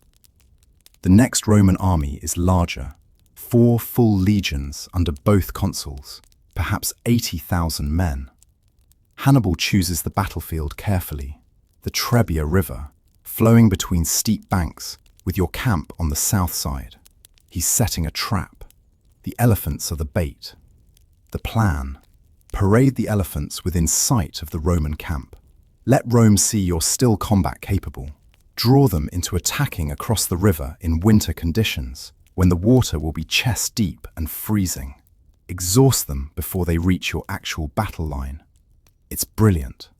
The next Roman army is larger, 4 full legions under both consuls, perhaps 80,000 men. Hannibal chooses the battlefield carefully, the Trebia River, flowing between steep banks, with your camp on the south side. He's setting a trap. The elephants are the bait. The plan: parade the elephants within sight of the Roman camp. Let Rome see you're still combat capable. Draw them into attacking across the river in winter conditions, when the water will be chest deep and freezing. Exhaust them before they reach your actual battle line. It's brilliant.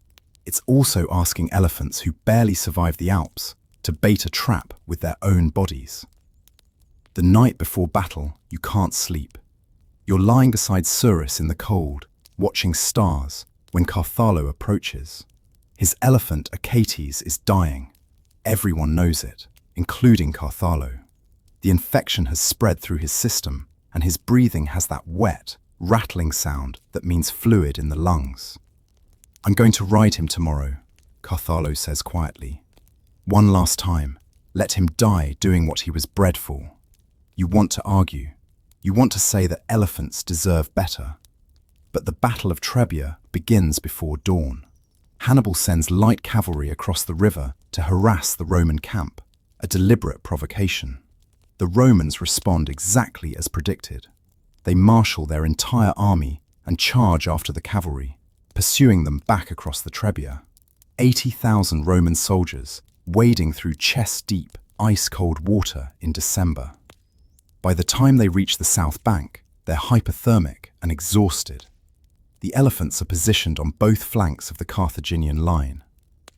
It's also asking elephants who barely survive the Alps to bait a trap with their own bodies. The night before battle, you can't sleep. You're lying beside Surus in the cold, watching stars when Carthalo approaches. His elephant Achates is dying. Everyone knows it, including Carthalo. The infection has spread through his system, and his breathing has that wet, rattling sound that means fluid in the lungs. I'm going to ride him tomorrow, Carthalo says quietly. One last time, let him die doing what he was bred for. You want to argue. You want to say that elephants deserve better. But the Battle of Trebia begins before dawn. Hannibal sends light cavalry across the river to harass the Roman camp, a deliberate provocation. The Romans respond exactly as predicted. They marshal their entire army and charge after the cavalry, pursuing them back across the Trebia. 80,000 Roman soldiers wading through chest-deep, ice-cold water in December. By the time they reach the south bank, they're hypothermic and exhausted. The elephants are positioned on both flanks of the Carthaginian line,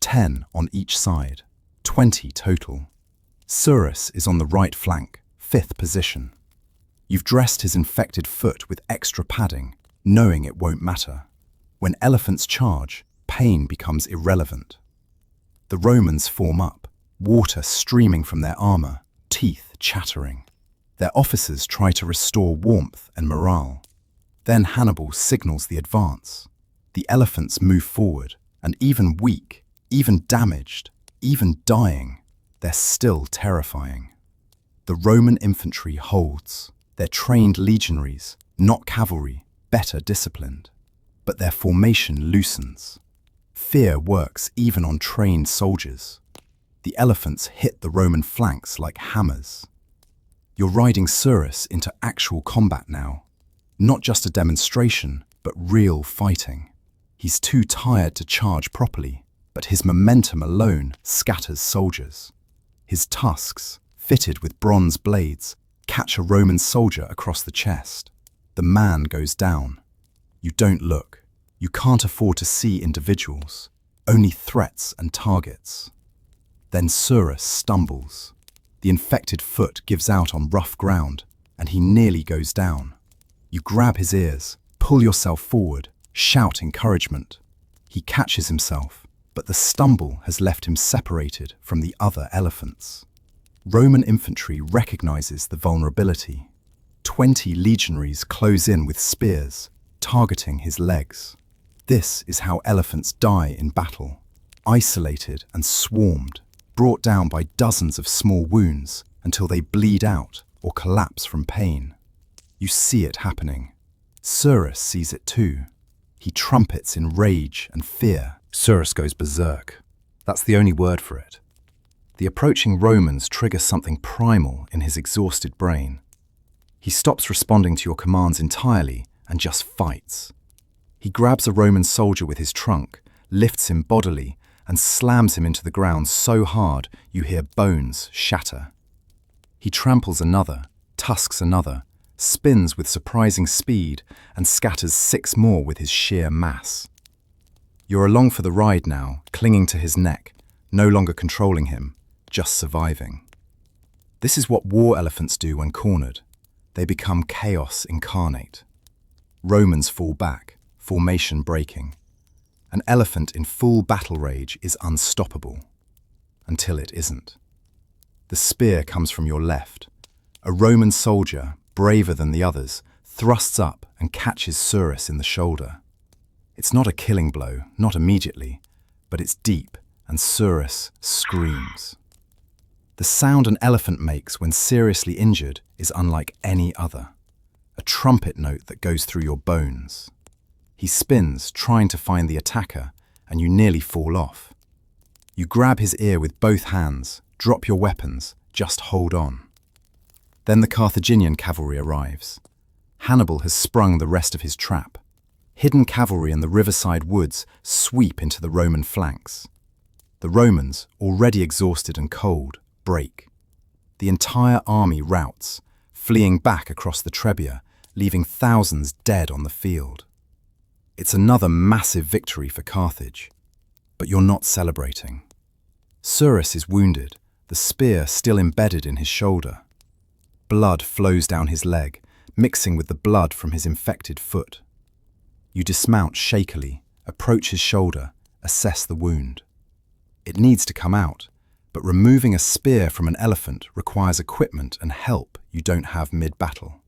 10 on each side, 20 total. Surus is on the right flank, 5th position. You've dressed his infected foot with extra padding, knowing it won't matter. When elephants charge, pain becomes irrelevant. The Romans form up, water streaming from their armor, teeth chattering. Their officers try to restore warmth and morale. Then Hannibal signals the advance. The elephants move forward, and even weak, even damaged, even dying, they're still terrifying. The Roman infantry holds. They're trained legionaries, not cavalry, better disciplined. But their formation loosens. Fear works even on trained soldiers. The elephants hit the Roman flanks like hammers. You're riding Surus into actual combat now. Not just a demonstration, but real fighting. He's too tired to charge properly, but his momentum alone scatters soldiers. His tusks, fitted with bronze blades, catch a Roman soldier across the chest. The man goes down. You don't look. You can't afford to see individuals, only threats and targets. Then Surus stumbles. The infected foot gives out on rough ground, and he nearly goes down. You grab his ears, pull yourself forward, shout encouragement. He catches himself, but the stumble has left him separated from the other elephants. Roman infantry recognizes the vulnerability. 20 legionaries close in with spears, targeting his legs. This is how elephants die in battle, isolated and swarmed, brought down by dozens of small wounds until they bleed out or collapse from pain. You see it happening. Surus sees it too. He trumpets in rage and fear. Surus goes berserk. That's the only word for it. The approaching Romans trigger something primal in his exhausted brain. He stops responding to your commands entirely and just fights. He grabs a Roman soldier with his trunk, lifts him bodily, and slams him into the ground so hard you hear bones shatter. He tramples another, tusks another, spins with surprising speed, and scatters 6 more with his sheer mass. You're along for the ride now, clinging to his neck, no longer controlling him, just surviving. This is what war elephants do when cornered. They become chaos incarnate. Romans fall back, formation breaking. An elephant in full battle rage is unstoppable. Until it isn't. The spear comes from your left. A Roman soldier, braver than the others, thrusts up and catches Surus in the shoulder. It's not a killing blow, not immediately, but it's deep, and Surus screams. The sound an elephant makes when seriously injured is unlike any other. A trumpet note that goes through your bones. He spins, trying to find the attacker, and you nearly fall off. You grab his ear with both hands, drop your weapons, just hold on. Then the Carthaginian cavalry arrives. Hannibal has sprung the rest of his trap. Hidden cavalry in the riverside woods sweep into the Roman flanks. The Romans, already exhausted and cold, break. The entire army routs, fleeing back across the Trebia, leaving thousands dead on the field. It's another massive victory for Carthage. But you're not celebrating. Surus is wounded, the spear still embedded in his shoulder. Blood flows down his leg, mixing with the blood from his infected foot. You dismount shakily, approach his shoulder, assess the wound. It needs to come out, but removing a spear from an elephant requires equipment and help you don't have mid-battle.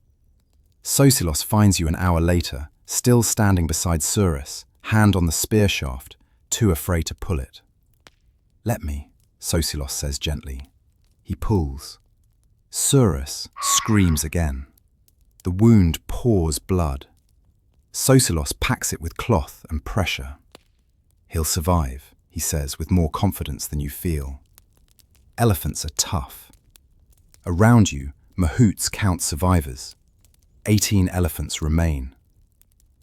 Sosilos finds you an hour later, still standing beside Surus, hand on the spear shaft, too afraid to pull it. "Let me," Sosilos says gently. He pulls. Surus screams again. The wound pours blood. Sosilos packs it with cloth and pressure. "He'll survive," he says with more confidence than you feel. Elephants are tough. Around you, mahouts count survivors. 18 elephants remain.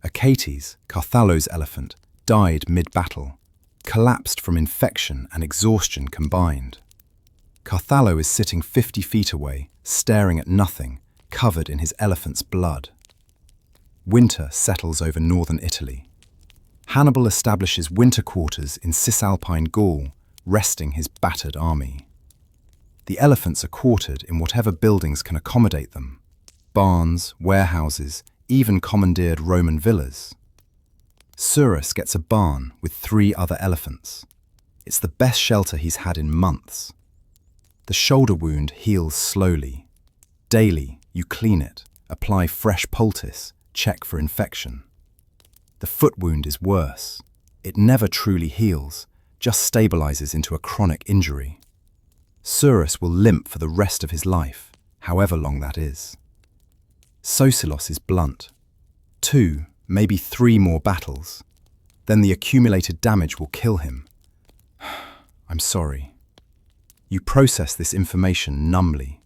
Achates, Carthallo's elephant, died mid-battle, collapsed from infection and exhaustion combined. Carthallo is sitting 50 feet away, staring at nothing, covered in his elephant's blood. Winter settles over northern Italy. Hannibal establishes winter quarters in Cisalpine Gaul, resting his battered army. The elephants are quartered in whatever buildings can accommodate them: barns, warehouses, even commandeered Roman villas. Surus gets a barn with 3 other elephants. It's the best shelter he's had in months. The shoulder wound heals slowly. Daily, you clean it, apply fresh poultice, check for infection. The foot wound is worse. It never truly heals, just stabilizes into a chronic injury. Surus will limp for the rest of his life, however long that is. Sosilos is blunt. 2, maybe 3 more battles. Then the accumulated damage will kill him. "I'm sorry." You process this information numbly.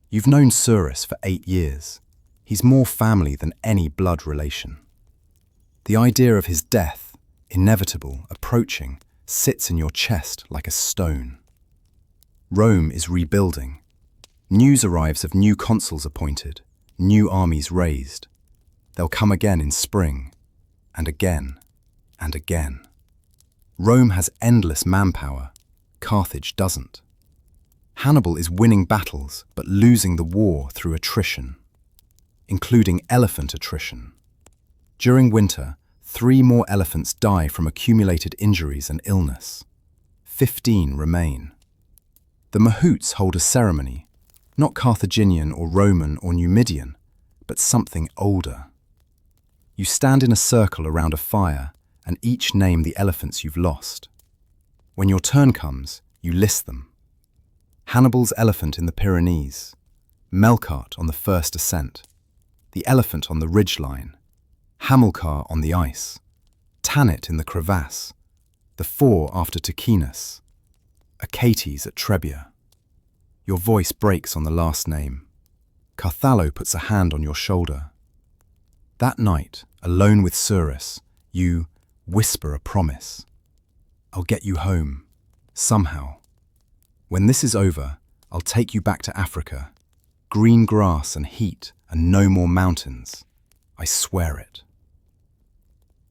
You've known Surus for 8 years. He's more family than any blood relation. The idea of his death, inevitable, approaching, sits in your chest like a stone. Rome is rebuilding. News arrives of new consuls appointed, new armies raised. They'll come again in spring, and again, and again. Rome has endless manpower. Carthage doesn't. Hannibal is winning battles, but losing the war through attrition, including elephant attrition. During winter, 3 more elephants die from accumulated injuries and illness. 15 remain. The mahouts hold a ceremony, not Carthaginian or Roman or Numidian, but something older. You stand in a circle around a fire and each name the elephants you've lost. When your turn comes, you list them. Hannibal's elephant in the Pyrenees, Melkart on the first ascent, the elephant on the ridgeline, Hamilcar on the ice, Tanit in the crevasse, the 4 after Ticinus, Achates at Trebia. Your voice breaks on the last name. Carthallo puts a hand on your shoulder. That night, alone with Surus, you whisper a promise. "I'll get you home, somehow. When this is over, I'll take you back to Africa. Green grass and heat and no more mountains. I swear it."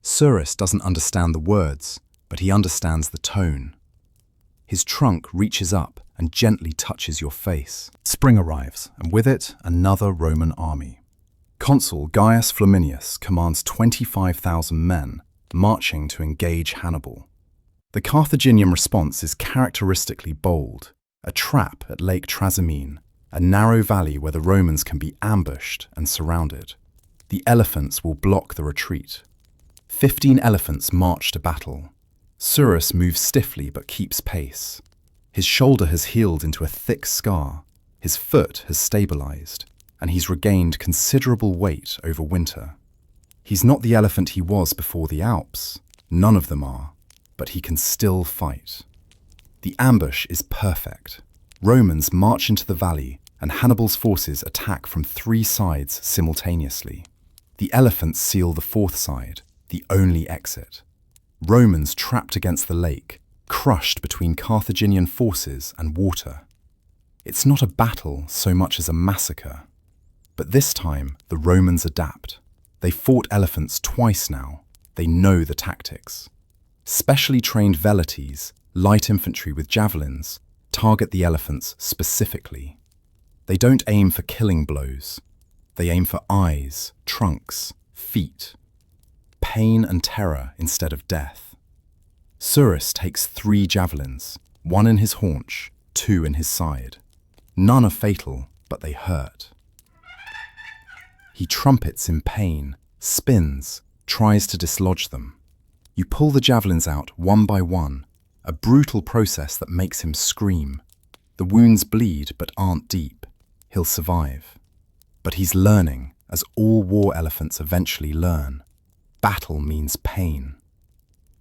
Surus doesn't understand the words, but he understands the tone. His trunk reaches up and gently touches your face. Spring arrives, and with it, another Roman army. Consul Gaius Flaminius commands 25,000 men marching to engage Hannibal. The Carthaginian response is characteristically bold, a trap at Lake Trasimene, a narrow valley where the Romans can be ambushed and surrounded. The elephants will block the retreat. 15 elephants march to battle. Surus moves stiffly but keeps pace. His shoulder has healed into a thick scar, his foot has stabilized, and he's regained considerable weight over winter. He's not the elephant he was before the Alps, none of them are, but he can still fight. The ambush is perfect. Romans march into the valley, and Hannibal's forces attack from 3 sides simultaneously. The elephants seal the 4th side, the only exit. Romans trapped against the lake, crushed between Carthaginian forces and water. It's not a battle so much as a massacre. But this time, the Romans adapt. They fought elephants twice now. They know the tactics. Specially trained velites, light infantry with javelins, target the elephants specifically. They don't aim for killing blows. They aim for eyes, trunks, feet. Pain and terror instead of death. Surus takes 3 javelins, 1 in his haunch, 2 in his side. None are fatal, but they hurt. He trumpets in pain, spins, tries to dislodge them. You pull the javelins out one by one, a brutal process that makes him scream. The wounds bleed but aren't deep. He'll survive. But he's learning, as all war elephants eventually learn. Battle means pain.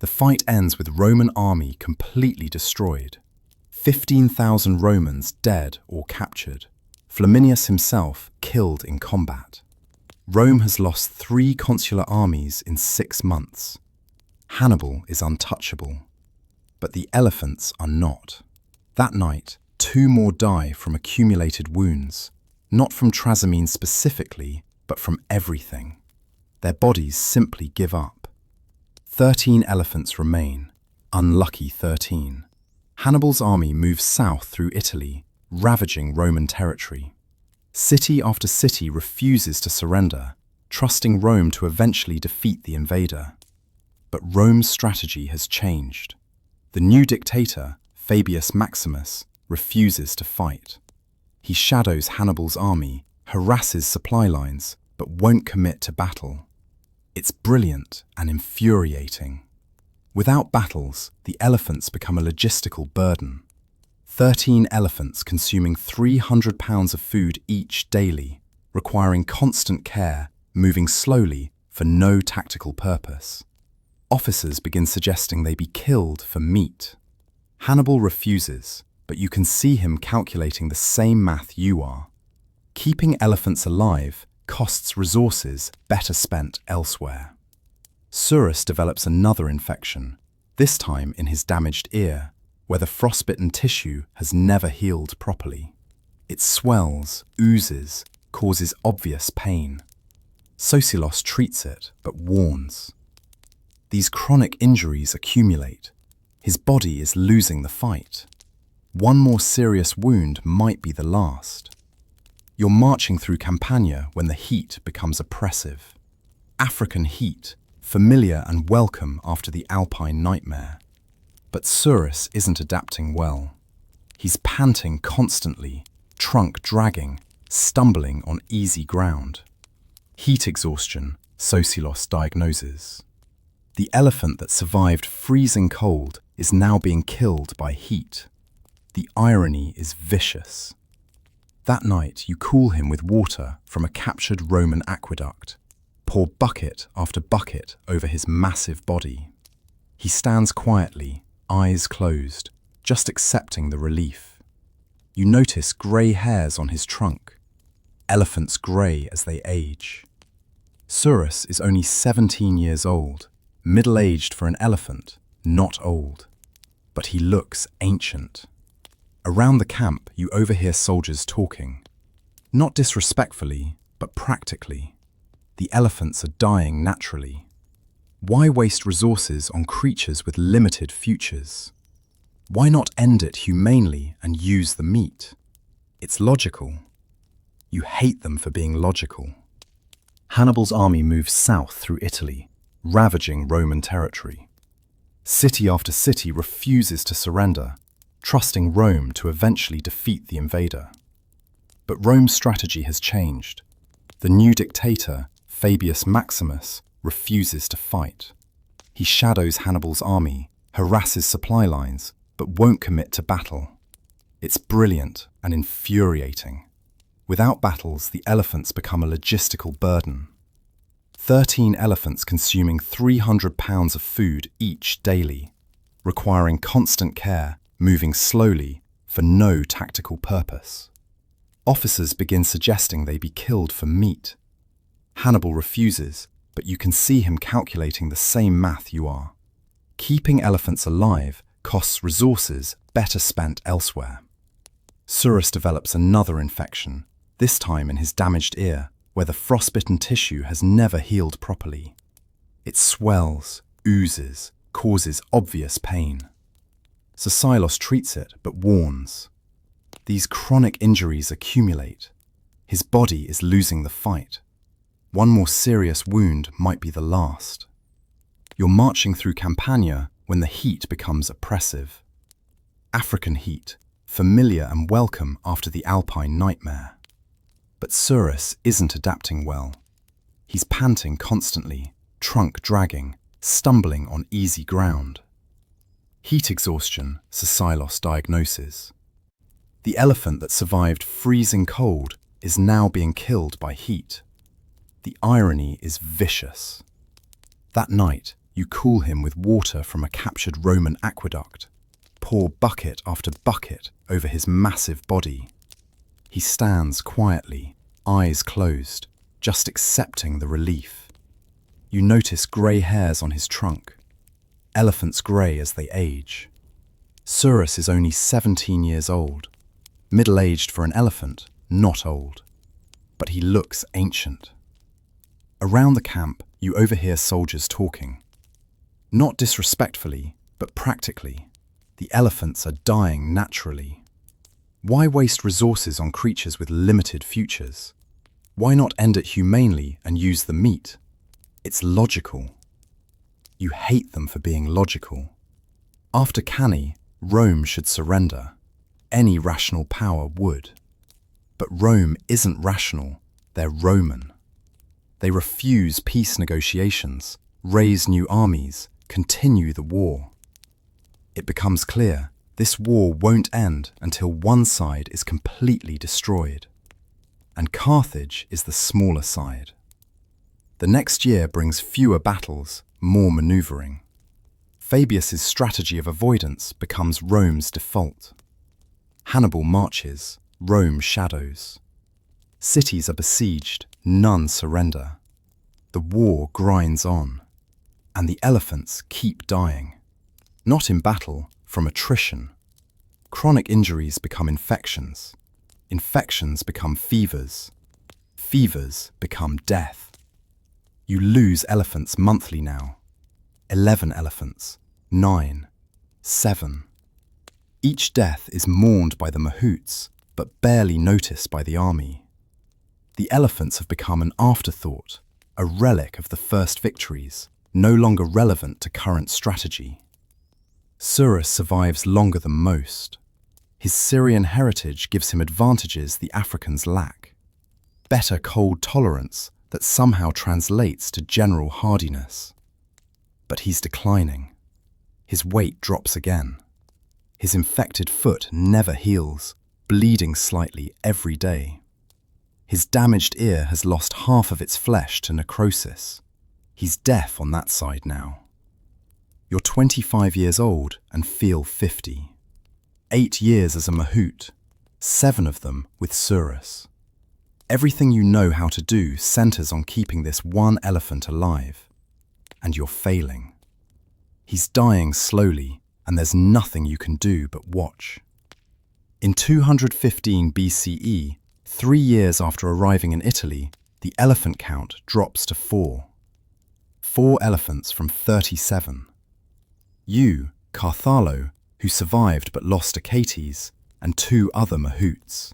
The fight ends with Roman army completely destroyed. 15,000 Romans dead or captured. Flaminius himself killed in combat. Rome has lost 3 consular armies in 6 months. Hannibal is untouchable. But the elephants are not. That night, 2 more die from accumulated wounds, not from Trasimene specifically, but from everything. Their bodies simply give up. 13 elephants remain. Unlucky 13. Hannibal's army moves south through Italy, ravaging Roman territory. City after city refuses to surrender, trusting Rome to eventually defeat the invader. But Rome's strategy has changed. The new dictator, Fabius Maximus, refuses to fight. He shadows Hannibal's army, harasses supply lines, but won't commit to battle. It's brilliant and infuriating. Without battles, the elephants become a logistical burden. 13 elephants consuming 300 pounds of food each daily, requiring constant care, moving slowly for no tactical purpose. Officers begin suggesting they be killed for meat. Hannibal refuses, but you can see him calculating the same math you are. Keeping elephants alive costs resources better spent elsewhere. Surus develops another infection, this time in his damaged ear, where the frostbitten tissue has never healed properly. It swells, oozes, causes obvious pain. Socilos treats it, but warns. These chronic injuries accumulate. His body is losing the fight. One more serious wound might be the last. You're marching through Campania when the heat becomes oppressive. African heat, familiar and welcome after the Alpine nightmare. But Surus isn't adapting well. He's panting constantly, trunk dragging, stumbling on easy ground. Heat exhaustion, Socilos diagnoses. The elephant that survived freezing cold is now being killed by heat. The irony is vicious. That night you cool him with water from a captured Roman aqueduct. Pour bucket after bucket over his massive body. He stands quietly, eyes closed, just accepting the relief. You notice grey hairs on his trunk. Elephants grey as they age. Surus is only 17 years old, middle-aged for an elephant, not old. But he looks ancient. Around the camp, you overhear soldiers talking. Not disrespectfully, but practically. The elephants are dying naturally. Why waste resources on creatures with limited futures? Why not end it humanely and use the meat? It's logical. You hate them for being logical. Hannibal's army moves south through Italy, ravaging Roman territory. City after city refuses to surrender, trusting Rome to eventually defeat the invader. But Rome's strategy has changed. The new dictator, Fabius Maximus, refuses to fight. He shadows Hannibal's army, harasses supply lines, but won't commit to battle. It's brilliant and infuriating. Without battles, the elephants become a logistical burden. 13 elephants consuming 300 pounds of food each daily, requiring constant care, moving slowly, for no tactical purpose. Officers begin suggesting they be killed for meat. Hannibal refuses, but you can see him calculating the same math you are. Keeping elephants alive costs resources better spent elsewhere. Surus develops another infection, this time in his damaged ear, where the frostbitten tissue has never healed properly. It swells, oozes, causes obvious pain. Silos treats it, but warns. These chronic injuries accumulate. His body is losing the fight. One more serious wound might be the last. You're marching through Campania when the heat becomes oppressive. African heat, familiar and welcome after the Alpine nightmare. But Surus isn't adapting well. He's panting constantly, trunk dragging, stumbling on easy ground. Heat exhaustion, Silos diagnoses. The elephant that survived freezing cold is now being killed by heat. The irony is vicious. That night, you cool him with water from a captured Roman aqueduct. Pour bucket after bucket over his massive body. He stands quietly, eyes closed, just accepting the relief. You notice grey hairs on his trunk. Elephants grey as they age. Surus is only 17 years old. Middle-aged for an elephant, not old. But he looks ancient. Around the camp, you overhear soldiers talking. Not disrespectfully, but practically. The elephants are dying naturally. Why waste resources on creatures with limited futures? Why not end it humanely and use the meat? It's logical. You hate them for being logical. After Cannae, Rome should surrender. Any rational power would. But Rome isn't rational, they're Roman. They refuse peace negotiations, raise new armies, continue the war. It becomes clear this war won't end until one side is completely destroyed. And Carthage is the smaller side. The next year brings fewer battles, more maneuvering. Fabius's strategy of avoidance becomes Rome's default. Hannibal marches, Rome shadows. Cities are besieged, none surrender. The war grinds on. And the elephants keep dying. Not in battle, from attrition. Chronic injuries become infections. Infections become fevers. Fevers become death. You lose elephants monthly now. 11 elephants, 9, 7. Each death is mourned by the mahouts, but barely noticed by the army. The elephants have become an afterthought, a relic of the first victories, no longer relevant to current strategy. Surus survives longer than most. His Syrian heritage gives him advantages the Africans lack. Better cold tolerance that somehow translates to general hardiness. But he's declining. His weight drops again. His infected foot never heals, bleeding slightly every day. His damaged ear has lost half of its flesh to necrosis. He's deaf on that side now. You're 25 years old and feel 50. 8 years as a mahout, 7 of them with Surus. Everything you know how to do centers on keeping this one elephant alive. And you're failing. He's dying slowly, and there's nothing you can do but watch. In 215 BCE, 3 years after arriving in Italy, the elephant count drops to 4. 4 elephants from 37. You, Carthalo, who survived but lost Achates, and 2 other mahouts.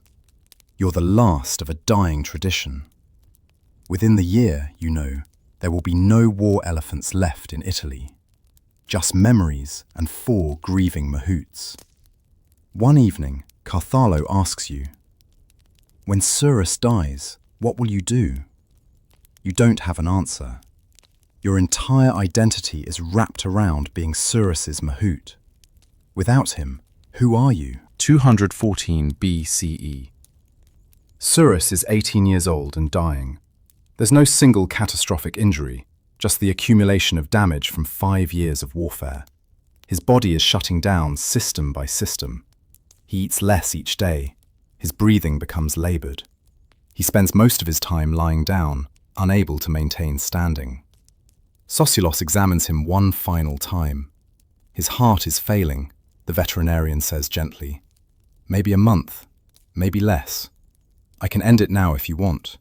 You're the last of a dying tradition. Within the year, you know, there will be no war elephants left in Italy. Just memories and 4 grieving mahouts. One evening, Carthalo asks you, "When Surus dies, what will you do?" You don't have an answer. Your entire identity is wrapped around being Surus's mahout. Without him, who are you? 214 BCE. Surus is 18 years old and dying. There's no single catastrophic injury, just the accumulation of damage from 5 years of warfare. His body is shutting down system by system. He eats less each day. His breathing becomes labored. He spends most of his time lying down, unable to maintain standing. Socilos examines him one final time. His heart is failing, the veterinarian says gently. Maybe a month, maybe less. I can end it now if you want,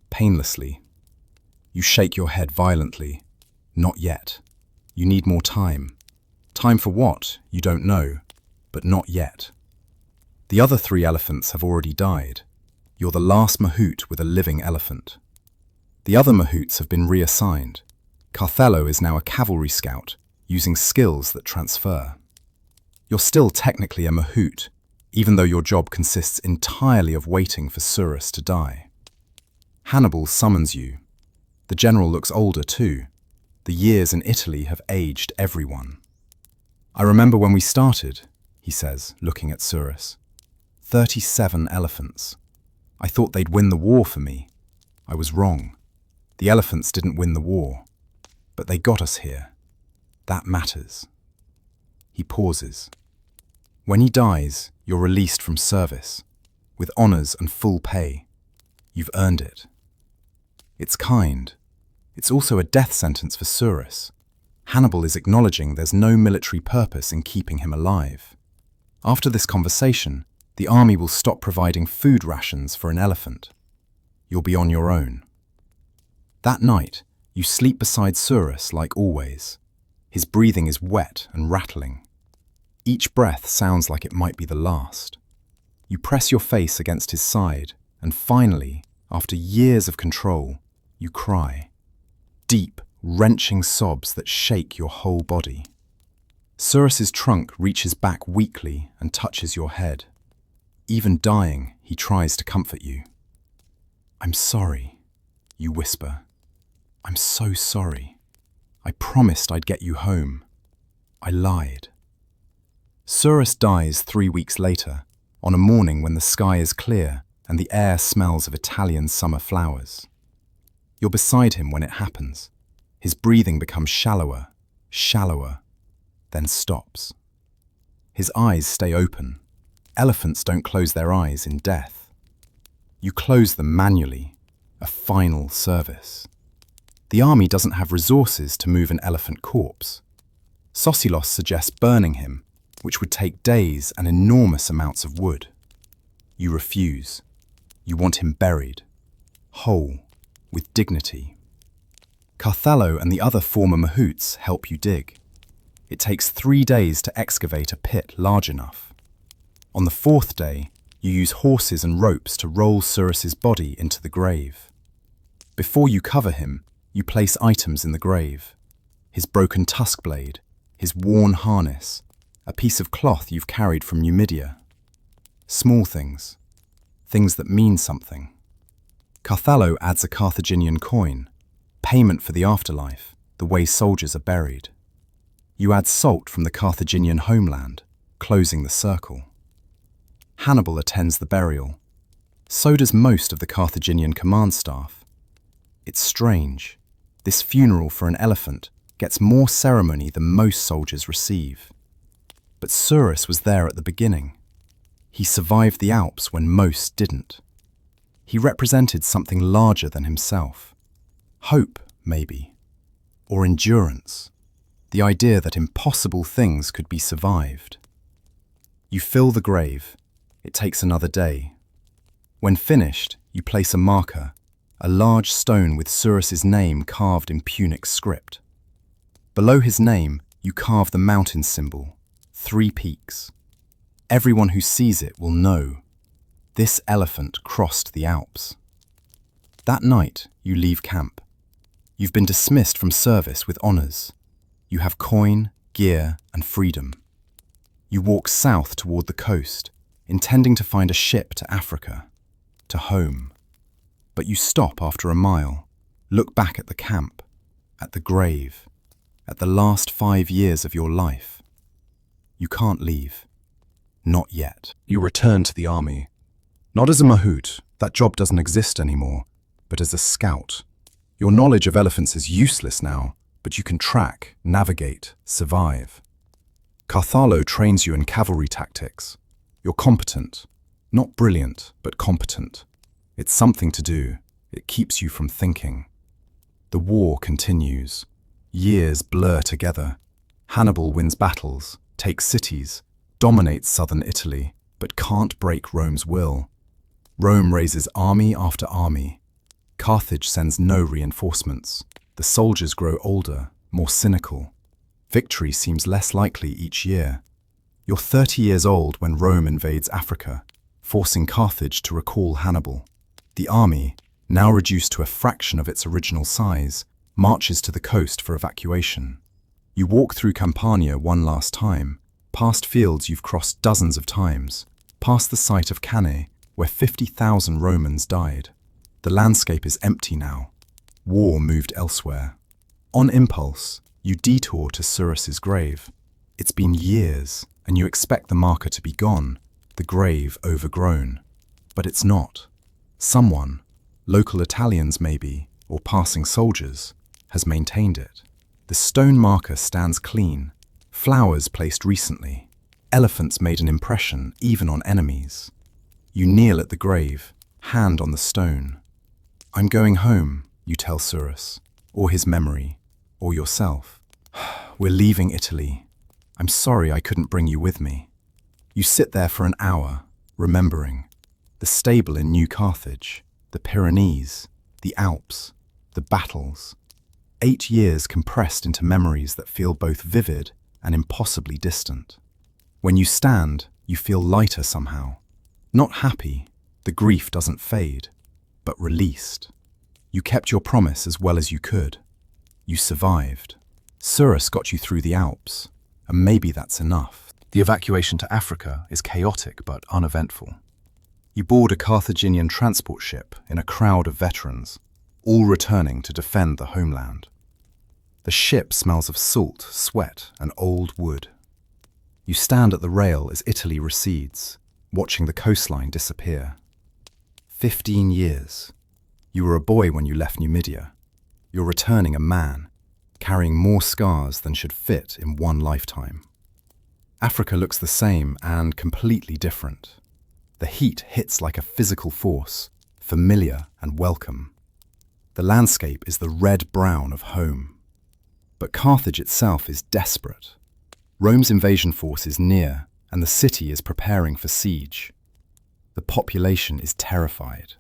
painlessly. You shake your head violently. Not yet. You need more time. Time for what? You don't know, but not yet. The other 3 elephants have already died. You're the last mahout with a living elephant. The other mahouts have been reassigned. Carthalo is now a cavalry scout, using skills that transfer. You're still technically a mahout, even though your job consists entirely of waiting for Surus to die. Hannibal summons you. The general looks older too. The years in Italy have aged everyone. "I remember when we started," he says, looking at Surus. 37 elephants. I thought they'd win the war for me. I was wrong. The elephants didn't win the war. But they got us here. That matters. He pauses. When he dies, you're released from service, with honors and full pay. You've earned it. It's kind. It's also a death sentence for Surus. Hannibal is acknowledging there's no military purpose in keeping him alive. After this conversation, the army will stop providing food rations for an elephant. You'll be on your own. That night, you sleep beside Surus like always. His breathing is wet and rattling. Each breath sounds like it might be the last. You press your face against his side, and finally, after years of control, you cry. Deep, wrenching sobs that shake your whole body. Surus's trunk reaches back weakly and touches your head. Even dying, he tries to comfort you. "I'm sorry," you whisper. "I'm so sorry. I promised I'd get you home. I lied." Surus dies 3 weeks later, on a morning when the sky is clear and the air smells of Italian summer flowers. You're beside him when it happens. His breathing becomes shallower, then stops. His eyes stay open. Elephants don't close their eyes in death. You close them manually, a final service. The army doesn't have resources to move an elephant corpse. Socilos suggests burning him, which would take days and enormous amounts of wood. You refuse. You want him buried, whole, with dignity. Carthalo and the other former mahouts help you dig. It takes 3 days to excavate a pit large enough. On the 4th day, you use horses and ropes to roll Surus's body into the grave. Before you cover him, you place items in the grave. His broken tusk blade, his worn harness, a piece of cloth you've carried from Numidia. Small things. Things that mean something. Carthalo adds a Carthaginian coin, payment for the afterlife, the way soldiers are buried. You add salt from the Carthaginian homeland, closing the circle. Hannibal attends the burial. So does most of the Carthaginian command staff. It's strange. This funeral for an elephant gets more ceremony than most soldiers receive. But Surus was there at the beginning. He survived the Alps when most didn't. He represented something larger than himself. Hope, maybe. Or endurance. The idea that impossible things could be survived. You fill the grave. It takes another day. When finished, you place a marker, a large stone with Surus's name carved in Punic script. Below his name, you carve the mountain symbol, 3 peaks. Everyone who sees it will know. This elephant crossed the Alps. That night, you leave camp. You've been dismissed from service with honors. You have coin, gear, and freedom. You walk south toward the coast, intending to find a ship to Africa, to home. But you stop after a mile, look back at the camp, at the grave, at the last 5 years of your life. You can't leave. Not yet. You return to the army. Not as a mahout, that job doesn't exist anymore, but as a scout. Your knowledge of elephants is useless now, but you can track, navigate, survive. Carthalo trains you in cavalry tactics. You're competent. Not brilliant, but competent. It's something to do. It keeps you from thinking. The war continues. Years blur together. Hannibal wins battles, takes cities, dominates southern Italy, but can't break Rome's will. Rome raises army after army. Carthage sends no reinforcements. The soldiers grow older, more cynical. Victory seems less likely each year. You're 30 years old when Rome invades Africa, forcing Carthage to recall Hannibal. The army, now reduced to a fraction of its original size, marches to the coast for evacuation. You walk through Campania one last time, past fields you've crossed dozens of times, past the site of Cannae, where 50,000 Romans died. The landscape is empty now. War moved elsewhere. On impulse, you detour to Surus's grave. It's been years, and you expect the marker to be gone, the grave overgrown. But it's not. Someone, local Italians maybe, or passing soldiers, has maintained it. The stone marker stands clean, flowers placed recently. Elephants made an impression even on enemies. You kneel at the grave, hand on the stone. I'm going home, you tell Surus, or his memory, or yourself. We're leaving Italy. I'm sorry I couldn't bring you with me. You sit there for an hour, remembering. The stable in New Carthage, the Pyrenees, the Alps, the battles. 8 years compressed into memories that feel both vivid and impossibly distant. When you stand, you feel lighter somehow. Not happy, the grief doesn't fade, but released. You kept your promise as well as you could. You survived. Surus got you through the Alps, and maybe that's enough. The evacuation to Africa is chaotic but uneventful. You board a Carthaginian transport ship in a crowd of veterans, all returning to defend the homeland. The ship smells of salt, sweat, and old wood. You stand at the rail as Italy recedes, watching the coastline disappear. 15 years. You were a boy when you left Numidia. You're returning a man, carrying more scars than should fit in one lifetime. Africa looks the same and completely different. The heat hits like a physical force, familiar and welcome. The landscape is the red-brown of home. But Carthage itself is desperate. Rome's invasion force is near, and the city is preparing for siege. The population is terrified.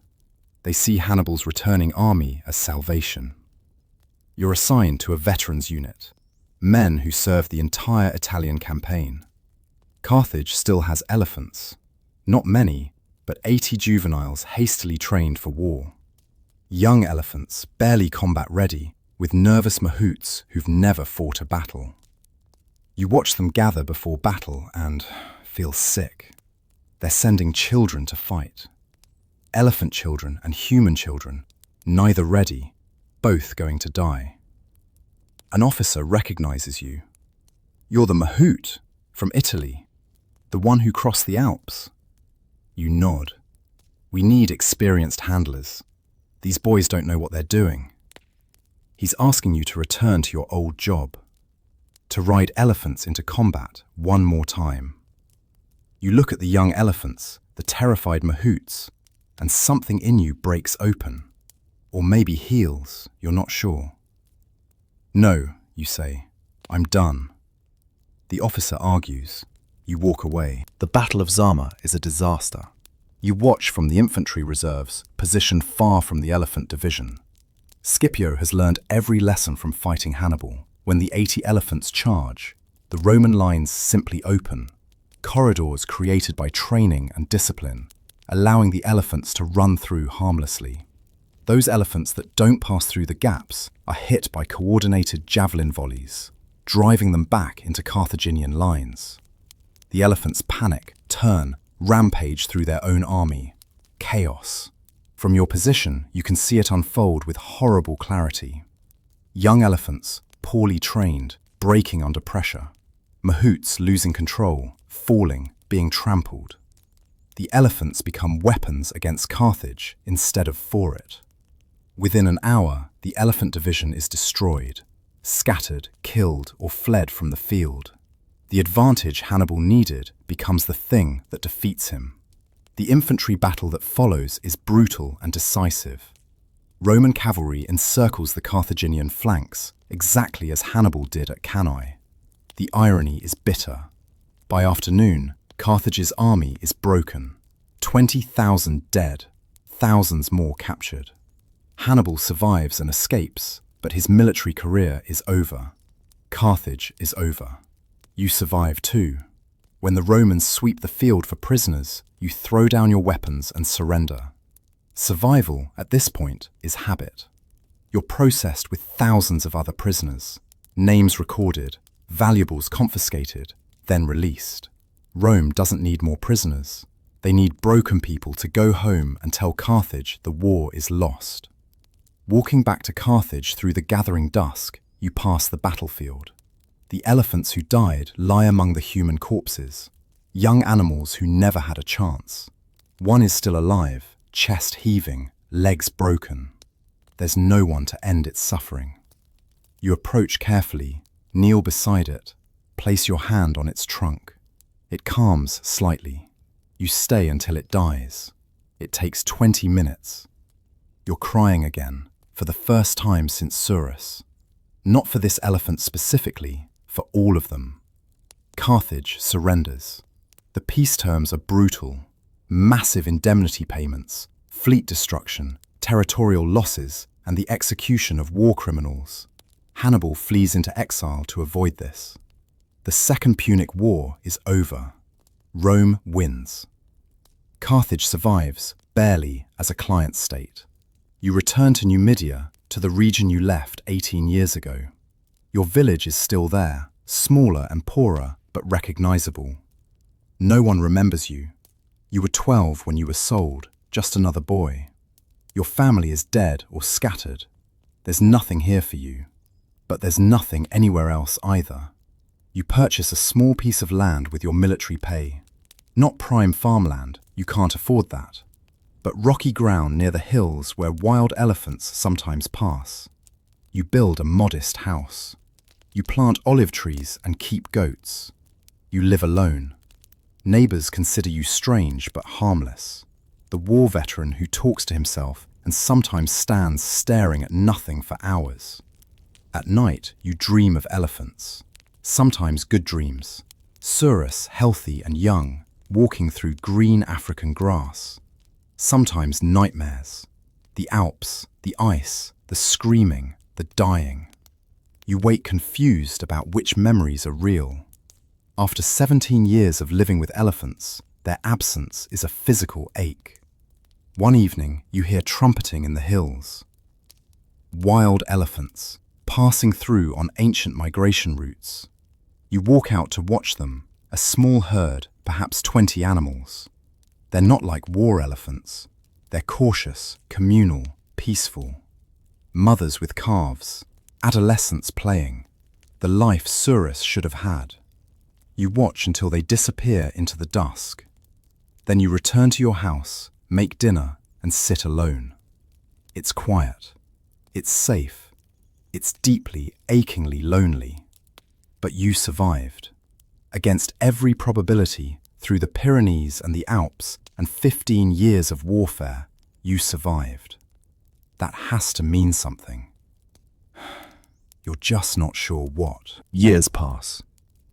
They see Hannibal's returning army as salvation. You're assigned to a veterans unit, men who served the entire Italian campaign. Carthage still has elephants. Not many, but 80 juveniles hastily trained for war. Young elephants, barely combat-ready, with nervous mahouts who've never fought a battle. You watch them gather before battle and feel sick. They're sending children to fight. Elephant children and human children, neither ready, both going to die. An officer recognizes you. You're the mahout from Italy, the one who crossed the Alps. You nod. We need experienced handlers. These boys don't know what they're doing. He's asking you to return to your old job, to ride elephants into combat one more time. You look at the young elephants, the terrified mahouts, and something in you breaks open, or maybe heals, you're not sure. No, you say, I'm done. The officer argues. You walk away. The Battle of Zama is a disaster. You watch from the infantry reserves, positioned far from the elephant division. Scipio has learned every lesson from fighting Hannibal. When the 80 elephants charge, the Roman lines simply open, corridors created by training and discipline, allowing the elephants to run through harmlessly. Those elephants that don't pass through the gaps are hit by coordinated javelin volleys, driving them back into Carthaginian lines. The elephants panic, turn, rampage through their own army. Chaos. From your position, you can see it unfold with horrible clarity. Young elephants, poorly trained, breaking under pressure. Mahouts losing control, falling, being trampled. The elephants become weapons against Carthage instead of for it. Within an hour, the elephant division is destroyed, scattered, killed, or fled from the field. The advantage Hannibal needed becomes the thing that defeats him. The infantry battle that follows is brutal and decisive. Roman cavalry encircles the Carthaginian flanks, exactly as Hannibal did at Cannae. The irony is bitter. By afternoon, Carthage's army is broken. 20,000 dead, thousands more captured. Hannibal survives and escapes, but his military career is over. Carthage is over. You survive too. When the Romans sweep the field for prisoners, you throw down your weapons and surrender. Survival, at this point, is habit. You're processed with thousands of other prisoners, names recorded, valuables confiscated, then released. Rome doesn't need more prisoners. They need broken people to go home and tell Carthage the war is lost. Walking back to Carthage through the gathering dusk, you pass the battlefield. The elephants who died lie among the human corpses, young animals who never had a chance. One is still alive, chest heaving, legs broken. There's no one to end its suffering. You approach carefully, kneel beside it, place your hand on its trunk. It calms slightly. You stay until it dies. It takes 20 minutes. You're crying again, for the first time since Surus. Not for this elephant specifically, for all of them. Carthage surrenders. The peace terms are brutal. Massive indemnity payments, fleet destruction, territorial losses, and the execution of war criminals. Hannibal flees into exile to avoid this. The Second Punic War is over. Rome wins. Carthage survives, barely, as a client state. You return to Numidia, to the region you left 18 years ago. Your village is still there, smaller and poorer, but recognizable. No one remembers you. You were 12 when you were sold, just another boy. Your family is dead or scattered. There's nothing here for you. But there's nothing anywhere else either. You purchase a small piece of land with your military pay. Not prime farmland, you can't afford that. But rocky ground near the hills where wild elephants sometimes pass. You build a modest house. You plant olive trees and keep goats. You live alone. Neighbors consider you strange but harmless. The war veteran who talks to himself and sometimes stands staring at nothing for hours. At night, you dream of elephants. Sometimes good dreams. Surus, healthy and young, walking through green African grass. Sometimes nightmares. The Alps, the ice, the screaming, the dying. You wake confused about which memories are real. After 17 years of living with elephants, their absence is a physical ache. One evening, you hear trumpeting in the hills. Wild elephants, passing through on ancient migration routes. You walk out to watch them, a small herd, perhaps 20 animals. They're not like war elephants. They're cautious, communal, peaceful. Mothers with calves, adolescents playing, the life Surus should have had. You watch until they disappear into the dusk. Then you return to your house, make dinner, and sit alone. It's quiet. It's safe. It's deeply, achingly lonely. But you survived. Against every probability, through the Pyrenees and the Alps and 15 years of warfare, you survived. That has to mean something. You're just not sure what. Years pass.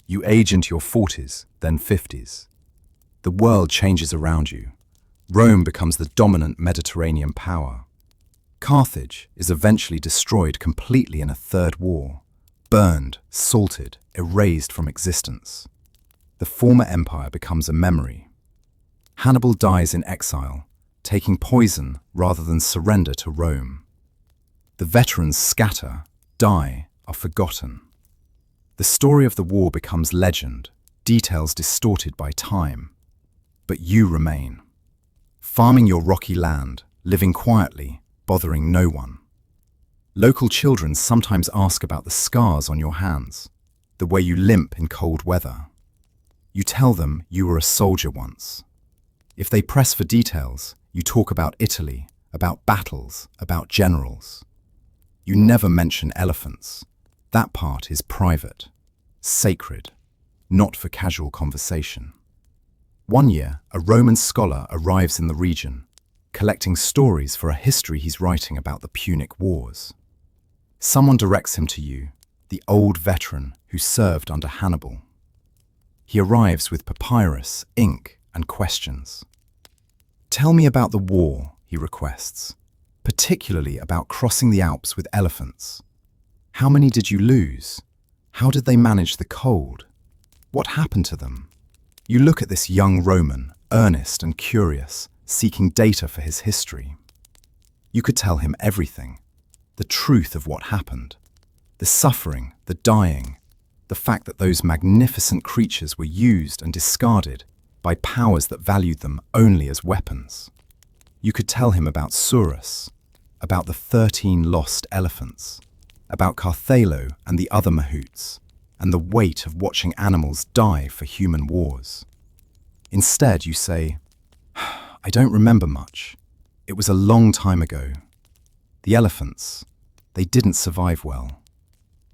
You age into your 40s, then 50s. The world changes around you. Rome becomes the dominant Mediterranean power. Carthage is eventually destroyed completely in a third war, burned, salted, erased from existence. The former empire becomes a memory. Hannibal dies in exile, taking poison rather than surrender to Rome. The veterans scatter, die, are forgotten. The story of the war becomes legend, details distorted by time. But you remain. Farming your rocky land, living quietly, bothering no one. Local children sometimes ask about the scars on your hands, the way you limp in cold weather. You tell them you were a soldier once. If they press for details, you talk about Italy, about battles, about generals. You never mention elephants. That part is private, sacred, not for casual conversation. One year, a Roman scholar arrives in the region, collecting stories for a history he's writing about the Punic Wars. Someone directs him to you, the old veteran who served under Hannibal. He arrives with papyrus, ink, and questions. Tell me about the war, he requests, particularly about crossing the Alps with elephants. How many did you lose? How did they manage the cold? What happened to them? You look at this young Roman, earnest and curious, seeking data for his history. You could tell him everything, the truth of what happened, the suffering, the dying, the fact that those magnificent creatures were used and discarded by powers that valued them only as weapons. You could tell him about Surus, about the 13 lost elephants, about Carthalo and the other mahouts, and the weight of watching animals die for human wars. Instead, you say, I don't remember much. It was a long time ago. The elephants, they didn't survive well.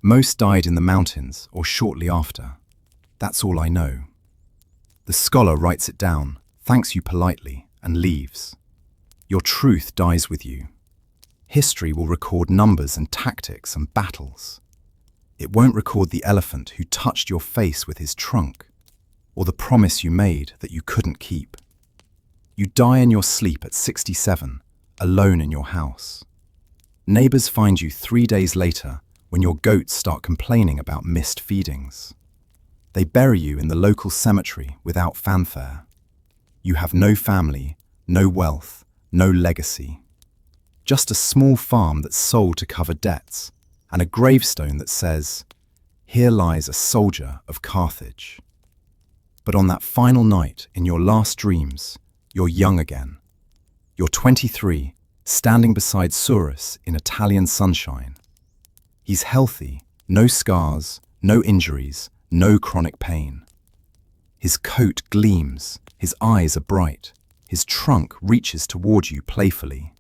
Most died in the mountains or shortly after. That's all I know. The scholar writes it down, thanks you politely, and leaves. Your truth dies with you. History will record numbers and tactics and battles. It won't record the elephant who touched your face with his trunk, or the promise you made that you couldn't keep. You die in your sleep at 67, alone in your house. Neighbors find you 3 days later when your goats start complaining about missed feedings. They bury you in the local cemetery without fanfare. You have no family, no wealth, no legacy. Just a small farm that's sold to cover debts, and a gravestone that says, "Here lies a soldier of Carthage." But on that final night, in your last dreams, you're young again. You're 23, standing beside Surus in Italian sunshine. He's healthy, no scars, no injuries, no chronic pain. His coat gleams, his eyes are bright, his trunk reaches toward you playfully.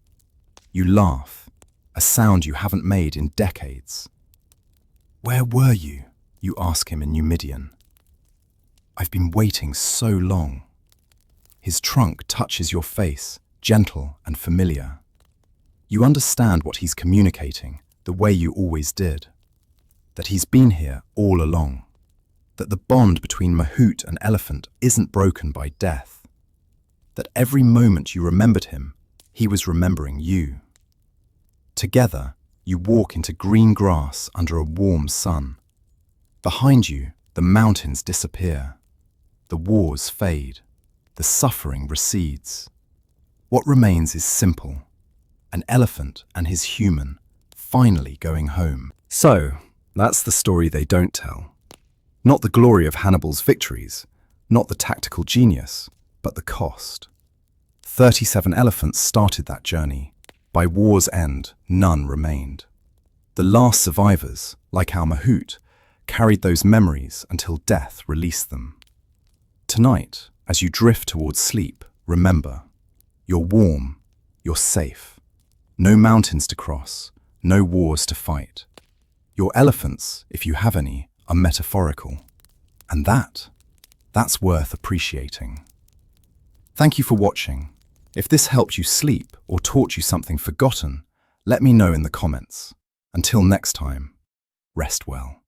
You laugh, a sound you haven't made in decades. "Where were you?" you ask him in Numidian. "I've been waiting so long." His trunk touches your face, gentle and familiar. You understand what he's communicating, the way you always did. That he's been here all along. That the bond between mahout and elephant isn't broken by death. That every moment you remembered him, he was remembering you. Together, you walk into green grass under a warm sun. Behind you, the mountains disappear. The wars fade. The suffering recedes. What remains is simple. An elephant and his human finally going home. So, that's the story they don't tell. Not the glory of Hannibal's victories, not the tactical genius, but the cost. 37 elephants started that journey. By war's end, none remained. The last survivors, like our mahout, carried those memories until death released them. Tonight, as you drift towards sleep, remember, you're warm, you're safe. No mountains to cross, no wars to fight. Your elephants, if you have any, are metaphorical. And that's worth appreciating. Thank you for watching. If this helped you sleep or taught you something forgotten, let me know in the comments. Until next time, rest well.